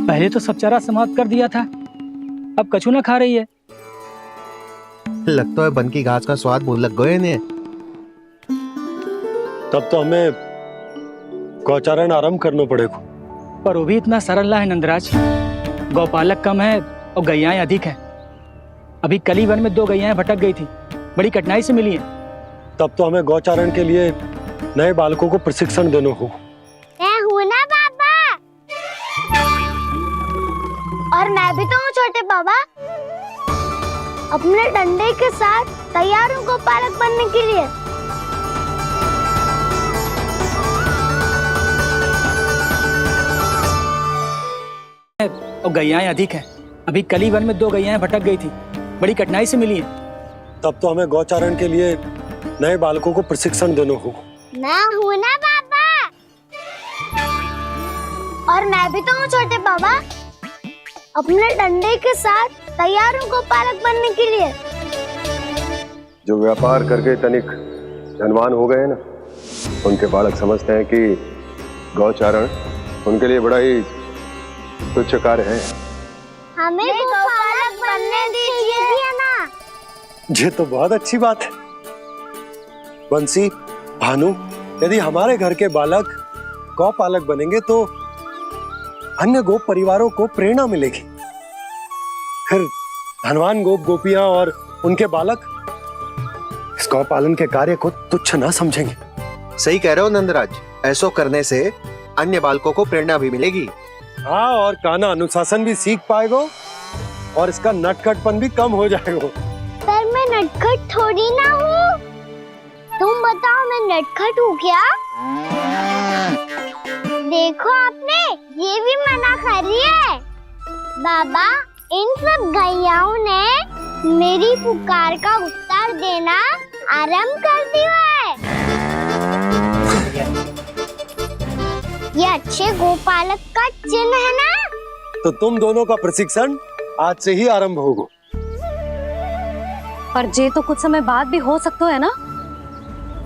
पहले तो सब चारा समाप्त कर दिया था, अब कछुआ खा रही है। लगता है बन की घास का स्वाद बहुत लग गए ने। तब तो हमें गौचारण आरंभ करना पड़ेगा। पर वो भी इतना सरल ना है नंदराज। गौपालक कम है और गैयाएं अधिक हैं। अभी कली वन में 2 गैयाएं भटक गई थी, बड़ी कठिनाई से मिली हैं। तब तो हमें गौचारण के लिए नए बालकों को प्रशिक्षण देना होगा। मैं हूँ ना बाबा, और मैं भी तो हूँ छोटे बाबा। अपने डंडे के साथ तैयार हूँ गौपालक बनने के लिए। और गैयाएं अधिक हैं। अभी कली वन में 2 गैयाएं भटक गई थी, बड़ी कठिनाई से मिली हैं। तब तो हमें गौचारण के लिए नए बालकों को प्रशिक्षण देना होगा। मैं हूँ ना बाबा, और मैं भी तो हूँ छोटे बाबा। अपने डंडे के साथ तैयार हूँ गौपालक बनने के लिए। जो व्यापार करके तनिक धनवान हो गए ना, उनके बालक समझते हैं कि गौचारण उनके लिए बड़ा ही तुच्छ कार्य है। हमें गौपालक बनने दीजिए ना। ये तो बहुत अच्छी बात है। बंसी, भानु, यदि हमारे घर के बालक गौपालक बनेंगे तो अन्य गोप परिवारों को प्रेरणा मिलेगी। फिर धनवान गोप गोपियां और उनके बालक इस गौ पालन के कार्य को तुच्छ ना समझेंगे। सही कह रहे हो नंदराज, ऐसो करने से अन्य बालकों को प्रेरणा भी मिलेगी। हाँ, और कान्हा अनुशासन भी सीख पाएगा और इसका नटखटपन भी कम हो जाएगा। पर मैं नटखट थोड़ी ना हूँ। तुम बताओ मैं नटखट हूँ क्या? देखो आपने ये भी मना कर रही है। बाबा, इन सब गैयाओं ने मेरी पुकार का उत्तर देना आरंभ कर दिया है। ये अच्छे गोपालक का चिन्ह है ना? तो तुम दोनों का प्रशिक्षण आज से ही आरंभ होगा। पर जे तो कुछ समय बाद भी हो सकता है ना।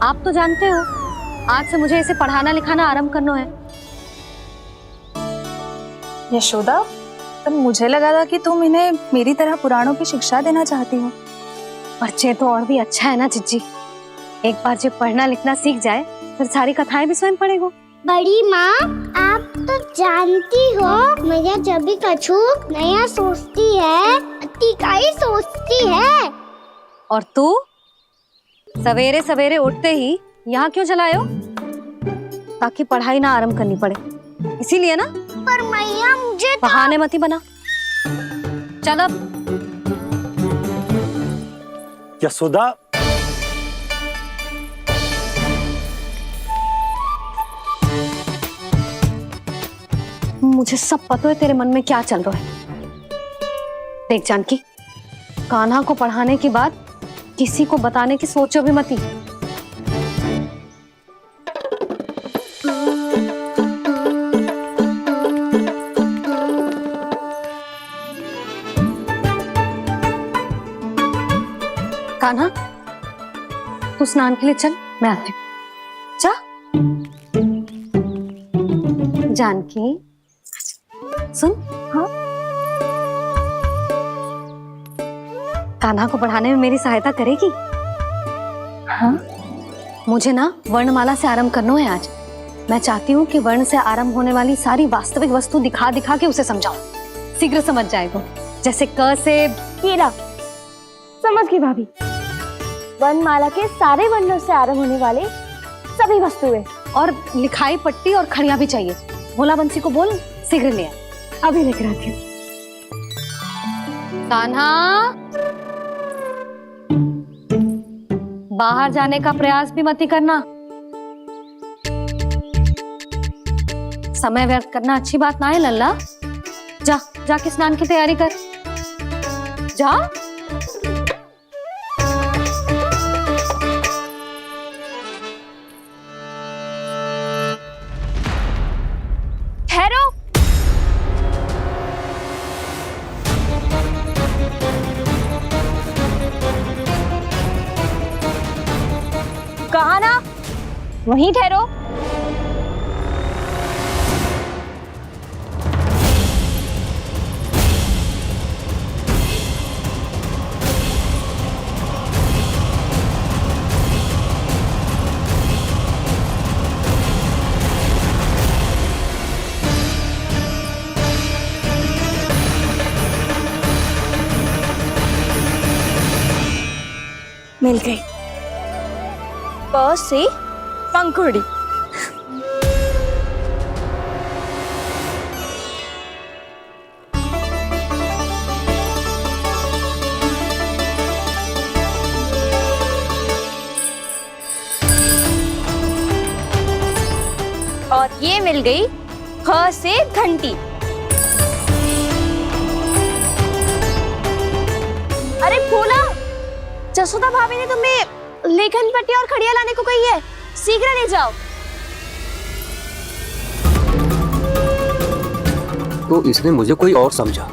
आप तो जानते हो आज से मुझे इसे पढ़ाना लिखाना आरंभ करना है। यशोदा, पर मुझे लगा था कि तुम इन्हें मेरी तरह पुराणों की शिक्षा देना चाहती हो। बच्चे तो और भी अच्छा है ना चिज्जी। एक बार जब पढ़ना लिखना सीख जाए फिर सारी कथाएं भी स्वयं पढ़ेगो। बड़ी माँ, आप तो जानती हो मैया जब भी कछु नया सोचती है अतिकाई सोचती है। और तू सवेरे सवेरे उठते ही यहाँ क्यों चलाए हो? ताकि पढ़ाई ना आरंभ करनी पड़े, इसीलिए ना। पर मैया मुझे बहाने मत ही बना। चल अब। यशोदा, मुझे सब पता है तेरे मन में क्या चल रहा है। देख जानकी, कान्हा को पढ़ाने की बात किसी को बताने की सोचो भी मत ही। कान्हा, तू स्नान के लिए चल, मैं आती हूँ। जा। जानकी सुन। हाँ, कान्हा को पढ़ाने में मेरी सहायता करेगी? हाँ, मुझे ना वर्णमाला से आरंभ करना है आज। मैं चाहती हूँ कि वर्ण से आरंभ होने वाली सारी वास्तविक वस्तु दिखा दिखा के उसे समझाऊं। शीघ्र समझ जाएगा। जैसे क से कीड़ा। समझ गई भाभी। वर्णमाला के सारे वर्णों से आरंभ होने वाले सभी वस्तुएं। और लिखाई पट्टी और खड़िया भी चाहिए। भोला बंसी को बोल शीघ्र ले आए। अभी लेकर आती हूँ। कान्हा, बाहर जाने का प्रयास भी मत ही करना। समय व्यर्थ करना अच्छी बात ना है लल्ला। जा, जाके स्नान की तैयारी कर। जा। ठहरो। कहा ना, वहीं ठहरो। मिल गई। प से पंखुड़ी। और ये मिल गई ख से घंटी। अरे भोला, जसोदा भाभी ने तुम्हें लेखन पट्टी और खड़िया लाने को कही है, शीघ्र ले जाओ। तो इसने मुझे कोई और समझा,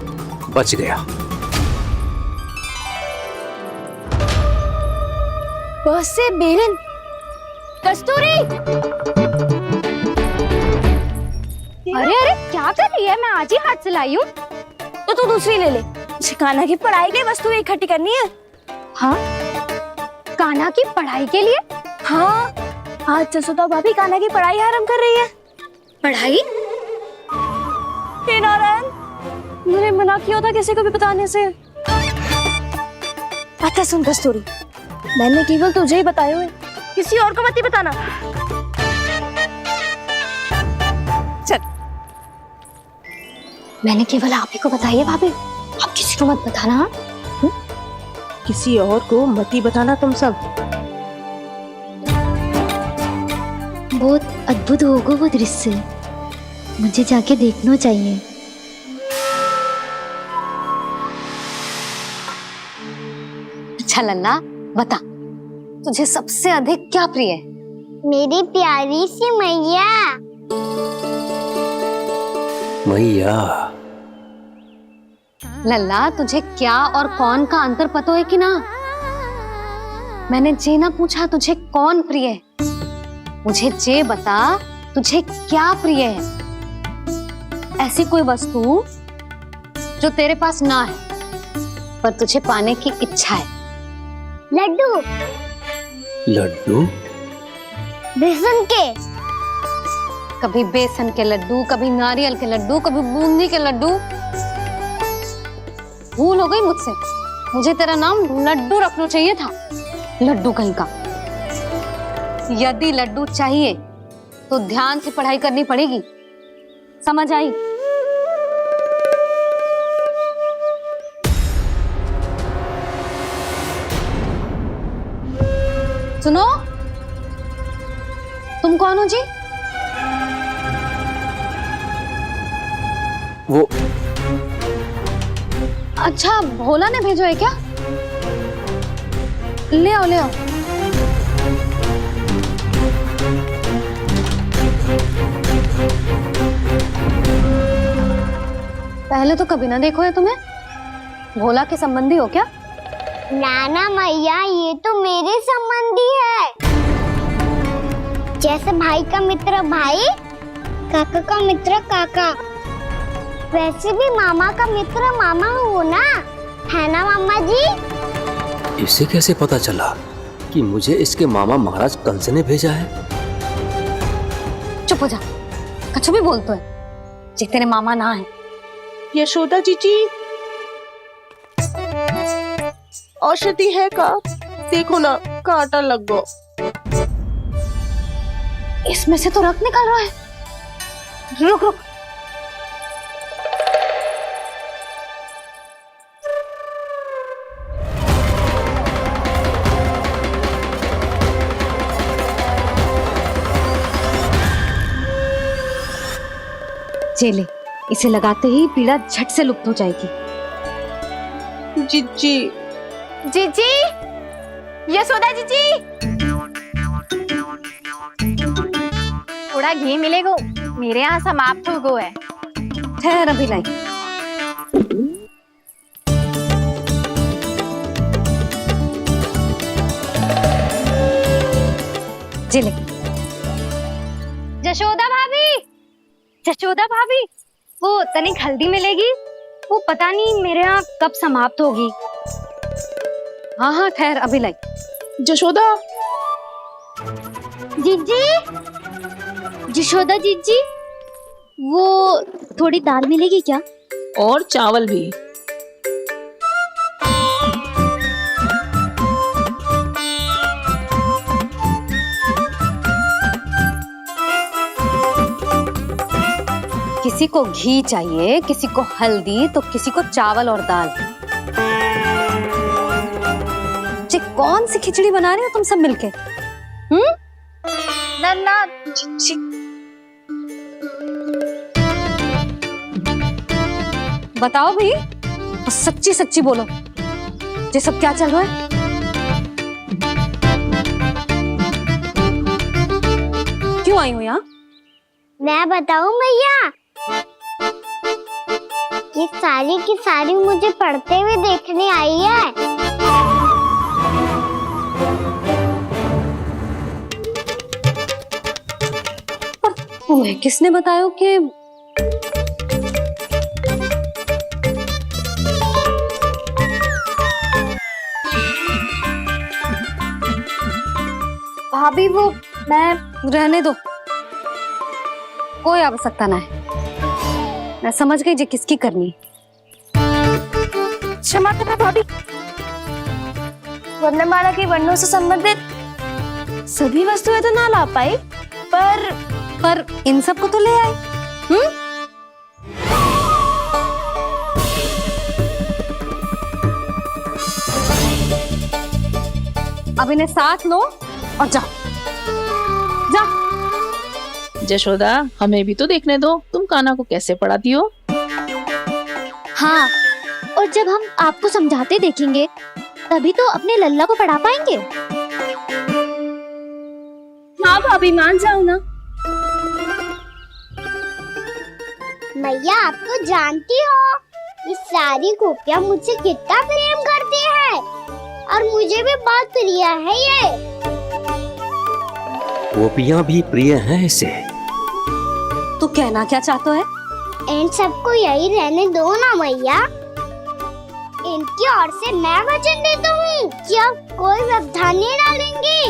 बच गया। बस से बेलन। कस्तूरी। अरे अरे क्या कर रही है? मैं आज ही हाथ से लाई हूँ। तो तू दूसरी ले ले। कान्हा की पढ़ाई की वस्तुएं इकट्ठी करनी है। हाँ, कान्हा की पढ़ाई के लिए? हाँ, आज जसोदा भाभी कान्हा की पढ़ाई आरंभ कर रही है। पढ़ाई? हे नारायण, मैंने मना किया था किसी को भी बताने से। अच्छा सुन कस्तूरी, मैंने केवल तुझे ही बताए हुए, किसी और को मत ही बताना। मैंने केवल आप ही को बताई है भाभी, आप किसी को मत बताना। हाँ? किसी और को मत ही बताना तुम सब। बहुत अद्भुत होगा वो दृश्य, मुझे जाके देखना चाहिए। अच्छा लल्ला, बता तुझे सबसे अधिक क्या प्रिय है? मेरी प्यारी सी मैया। मैया, लल्ला तुझे क्या और कौन का अंतर पता है कि ना? मैंने जे ना पूछा तुझे कौन प्रिय है, मुझे जे बता तुझे क्या प्रिय है। ऐसी कोई वस्तु जो तेरे पास ना है पर तुझे पाने की इच्छा है। लड्डू। लड्डू? बेसन के। कभी बेसन के लड्डू, कभी नारियल के लड्डू, कभी बूंदी के लड्डू। भूल हो गई मुझसे, मुझे तेरा नाम लड्डू रखना चाहिए था। लड्डू कहीं का। यदि लड्डू चाहिए तो ध्यान से पढ़ाई करनी पड़ेगी, समझ आई? सुनो, तुम कौन हो जी? वो अच्छा, भोला ने भेजो है क्या? ले आओ ले आओ। पहले तो कभी ना देखो है तुम्हें। भोला के संबंधी हो क्या? नाना मैया, ये तो मेरे संबंधी है। जैसे भाई का मित्र भाई, काका का मित्र काका, वैसे भी मामा का मित्र मामा हो ना, है ना मामा जी? इसे कैसे पता चला कि मुझे इसके मामा महाराज कंस ने भेजा है? चुप हो जा, कछु भी बोलते है जे तेरे मामा ना है। यशोदा जीजी, औषधि है का? देखो ना, कांटा लग गो। इसमें से तो रक्त निकल रहा है। रुक रुक, चले, इसे लगाते ही पीड़ा झट से लुप्त हो जाएगी। जीजी, जीजी, यशोदा जीजी, थोड़ा घी मिलेगा? मेरे यहाँ समाप्त हो गो है। ठहर अभी लाई। जिले। जशोदा भाभी, जशोदा भाभी, वो तनिक हल्दी मिलेगी? वो पता नहीं मेरे यहाँ कब समाप्त होगी। हाँ हाँ ठहर अभी लाई। जशोदा, जीजी, जशोदा जीजी, वो थोड़ी दाल मिलेगी क्या? और चावल भी। किसी को घी चाहिए, किसी को हल्दी, तो किसी को चावल और दाल। ये कौन सी खिचड़ी बना रही हो तुम सब मिलके? नन्ना, बताओ भी, और सच्ची सच्ची बोलो, ये सब क्या चल रहा है? क्यों आई हो यहाँ? मैं बताऊं भैया, ये सारी की सारी मुझे पढ़ते हुए देखने आई है। तुम्हें किसने बताया कि भाभी वो मैं रहने दो, कोई आवश्यकता ना है। मैं समझ गई जे किसकी करनी। क्षमा करना भाभी, वर्णमाला के वर्णों से संबंधित सभी वस्तुएं तो ना ला पाई, पर इन सब को तो ले आए। अब इन्हें साथ लो और जाओ जा। जशोदा, हमें भी तो देखने दो तुम कान्हा को कैसे पढ़ाती हो। हाँ, और जब हम आपको समझाते देखेंगे तभी तो अपने लल्ला को पढ़ा पाएंगे। हाँ भाभी, मान जाओ ना। मैया, आप तो जानती हो ये सारी गोपियाँ मुझसे कितना प्रेम करती है और मुझे भी बहुत प्रिय है ये। गोपियाँ भी प्रिय हैं इसे। तू कहना क्या चाहता है? इन सबको यही रहने दो ना मैया। इनकी ओर से मैं वचन देता हूँ कि अब कोई व्यवधान नहीं डालेंगी।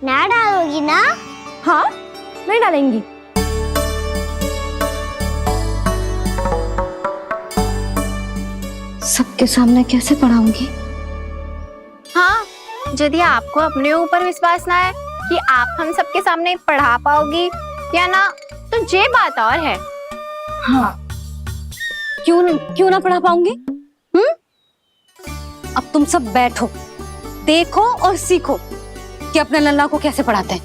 ना डालोगी ना? हाँ, नहीं डालेंगी। सबके सामने कैसे पढ़ाऊंगी? हाँ, यदि आपको अपने ऊपर विश्वास ना है कि आप हम सबके सामने पढ़ा पाओगी या ना, तो ये बात और है। हाँ, क्यों ना पढ़ा पाऊंगी? अब तुम सब बैठो, देखो और सीखो कि अपने लल्ला को कैसे पढ़ाते हैं।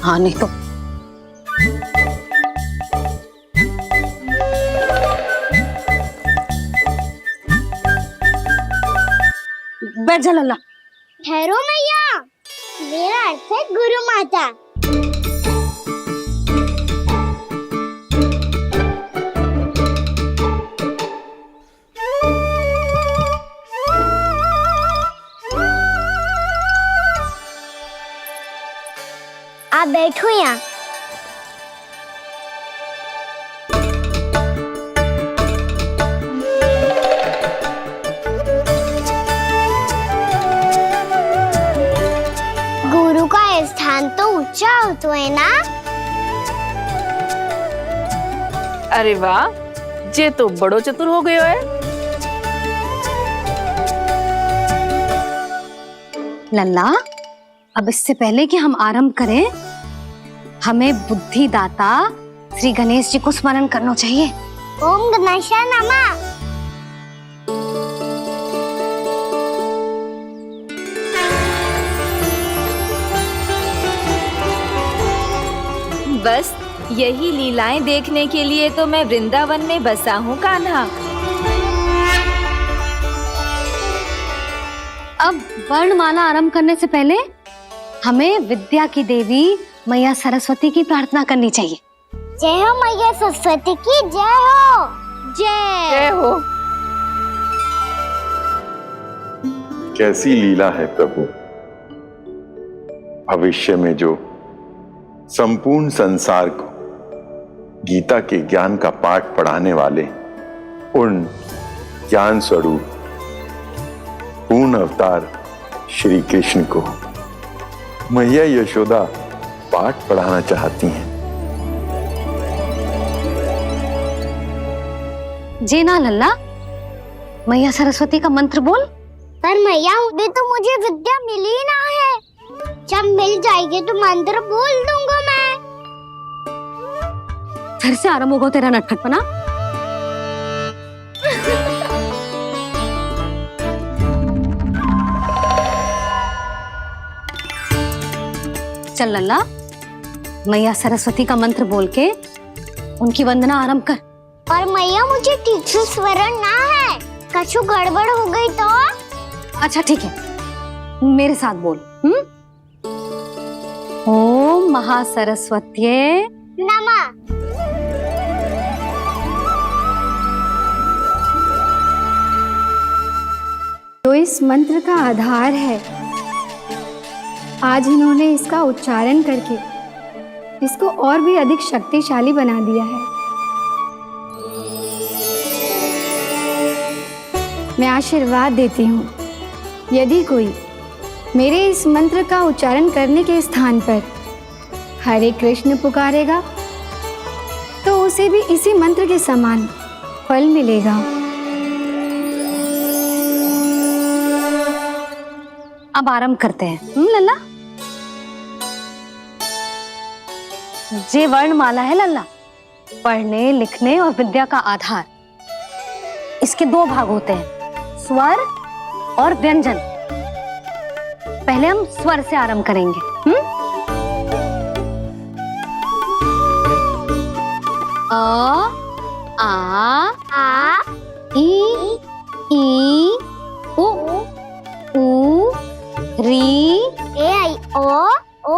हाँ, नहीं तो बैठ जा लल्ला। ठहरो मैया, मेरा अर्थ है गुरु माता। आप बैठो यहाँ। गुरु का स्थान तो ऊंचा होता है ना? अरे वाह, जे तो बड़ो चतुर हो गयो है। लल्ला, अब इससे पहले कि हम आरंभ करें, हमें बुद्धिदाता श्री गणेश जी को स्मरण करना चाहिए। ओम गणेशाय नमः। बस यही लीलाएं देखने के लिए तो मैं वृंदावन में बसा हूँ कान्हा। अब वर्णमाला आरंभ करने से पहले हमें विद्या की देवी मैया सरस्वती की प्रार्थना करनी चाहिए। जय हो मैया सरस्वती की जय हो। जय हो। कैसी लीला है प्रभु। भविष्य में जो संपूर्ण संसार को गीता के ज्ञान का पाठ पढ़ाने वाले उन ज्ञान स्वरूप पूर्ण अवतार श्री कृष्ण को मैया यशोदा पाठ पढ़ाना चाहती हैं। जी ना लल्ला, मैया सरस्वती का मंत्र बोल। पर मैया, अभी तो मुझे विद्या मिली ना है। जब मिल जाएगी तो मंत्र बोल दूंगा मैं। फिर से आरंभ होगा तेरा नटखटपना। चल लल्ला, मैया सरस्वती का मंत्र बोल के उनकी वंदना आरंभ कर। पर मैया, मुझे ठीक से स्मरण ना है। कछु गड़बड़ हो गई तो? अच्छा ठीक है, मेरे साथ बोल। ओम महासरस्वत्ये नमः। जो इस मंत्र का आधार है, आज इन्होंने इसका उच्चारण करके इसको और भी अधिक शक्तिशाली बना दिया है। मैं आशीर्वाद देती हूँ, यदि कोई मेरे इस मंत्र का उच्चारण करने के स्थान पर हरे कृष्ण पुकारेगा तो उसे भी इसी मंत्र के समान फल मिलेगा। अब आरंभ करते हैं। लल्ला, जे वर्णमाला है लल्ला, पढ़ने लिखने और विद्या का आधार। इसके दो भाग होते हैं, स्वर और व्यंजन। पहले हम स्वर से आरंभ करेंगे। अ आ ई उ री ए आई ओ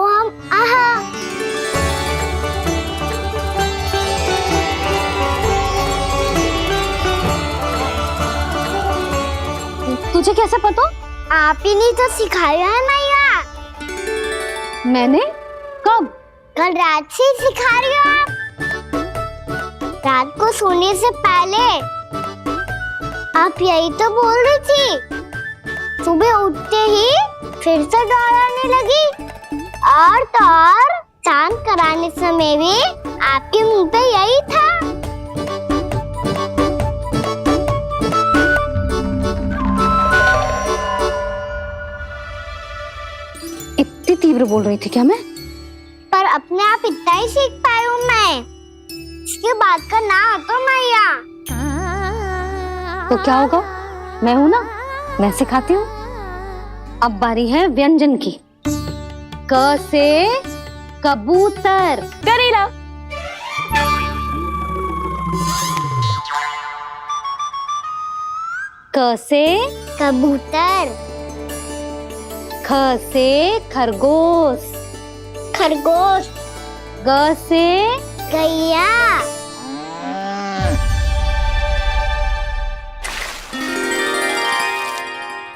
हम आहा। तुझे कैसे पता? आप ही नहीं तो सिखाया है मैया। मैंने? कब? कल रात से सिखा रही हो आप। रात को सोने से पहले आप यही तो बोल रही थी। सुबह उठते ही फिर से दोहराने लगी, और तो और स्नान कराने समय भी आपके मुंह पे यही था। इतनी तीव्र बोल रही थी क्या मैं? पर अपने आप इतना ही सीख पाई हूँ मैं। इसके बाद का ना तो मैया। तो क्या होगा? मैं हूं ना, मैं सिखाती हूँ। अब बारी है व्यंजन की। क से कबूतर। करेला। क से कबूतर। ख से खरगोश। खरगोश। ग से गैया।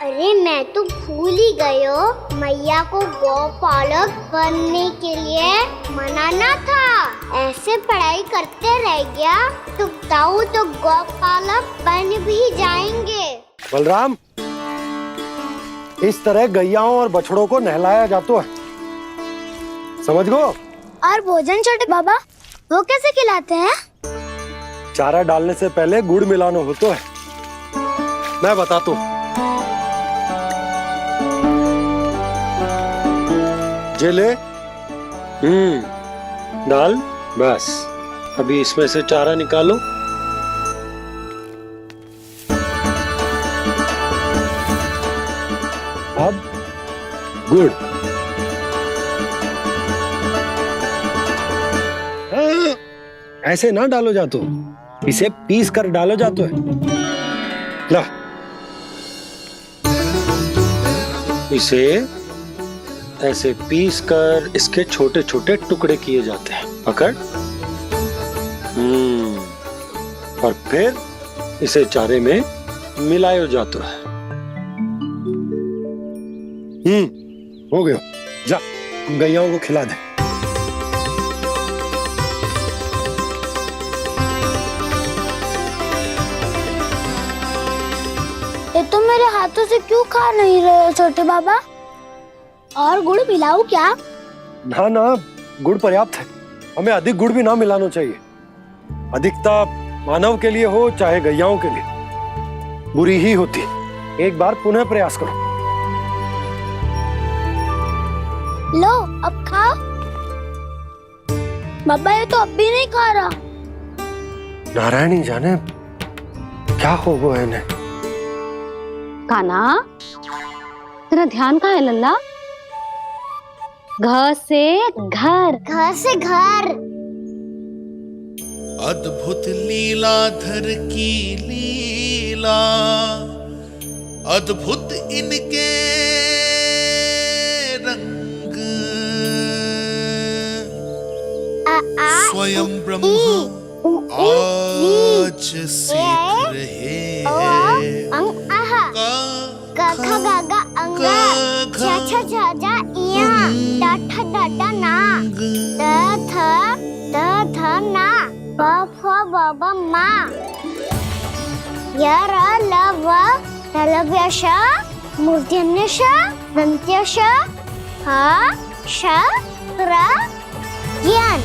अरे मैं तो भूल ही गई हूँ, मैया को गौपालक बनने के लिए मनाना था। ऐसे पढ़ाई करते रह गया तो ताऊ तो गौपालक बन भी जाएंगे। बलराम, इस तरह गैयाओं और बछड़ों को नहलाया जाता है, समझ गो? और भोजन छोटे बाबा वो कैसे खिलाते हैं? चारा डालने से पहले गुड़ मिलाना होता है। मैं बताता हूँ। जे ले, डाल, बस। अभी इसमें से चारा निकालो। अब गुड़। ऐसे ना डालो जातो, इसे पीस कर डालो जातो है। ला, इसे ऐसे पीस कर इसके छोटे छोटे टुकड़े किए जाते हैं। पकड़। और फिर इसे चारे में मिलायो जाता है। हो गया। जा, गैयाओं को खिला दे। ये तो मेरे हाथों से क्यों खा नहीं रहे हो छोटे बाबा? और गुड़ मिलाऊं क्या? ना ना, गुड़ पर्याप्त है। हमें अधिक गुड़ भी ना मिलाना चाहिए। अधिकता मानव के लिए हो चाहे गैयाओं के लिए बुरी ही होती। एक बार पुनः प्रयास करो। लो, अब खाओ। बाबा ये तो अब भी नहीं खा रहा। नारायणी जाने क्या हो गया है इन्हें। काना, तेरा ध्यान कहाँ है लल्ला? घ से घर। घर से घर। अद्भुत लीलाधर की लीला, अद्भुत इनके रंग। स्वयं ब्रह्मा आज सीख रहे हैं। गा गा गा अंगा, छा छा छा जा इया, डा ठा डा डा ना, द थ ना, ब फ ब ब मा, य र ल व तलव्य श, मूर्धन्य श, दन्त्य श, ह श र ज्ञान।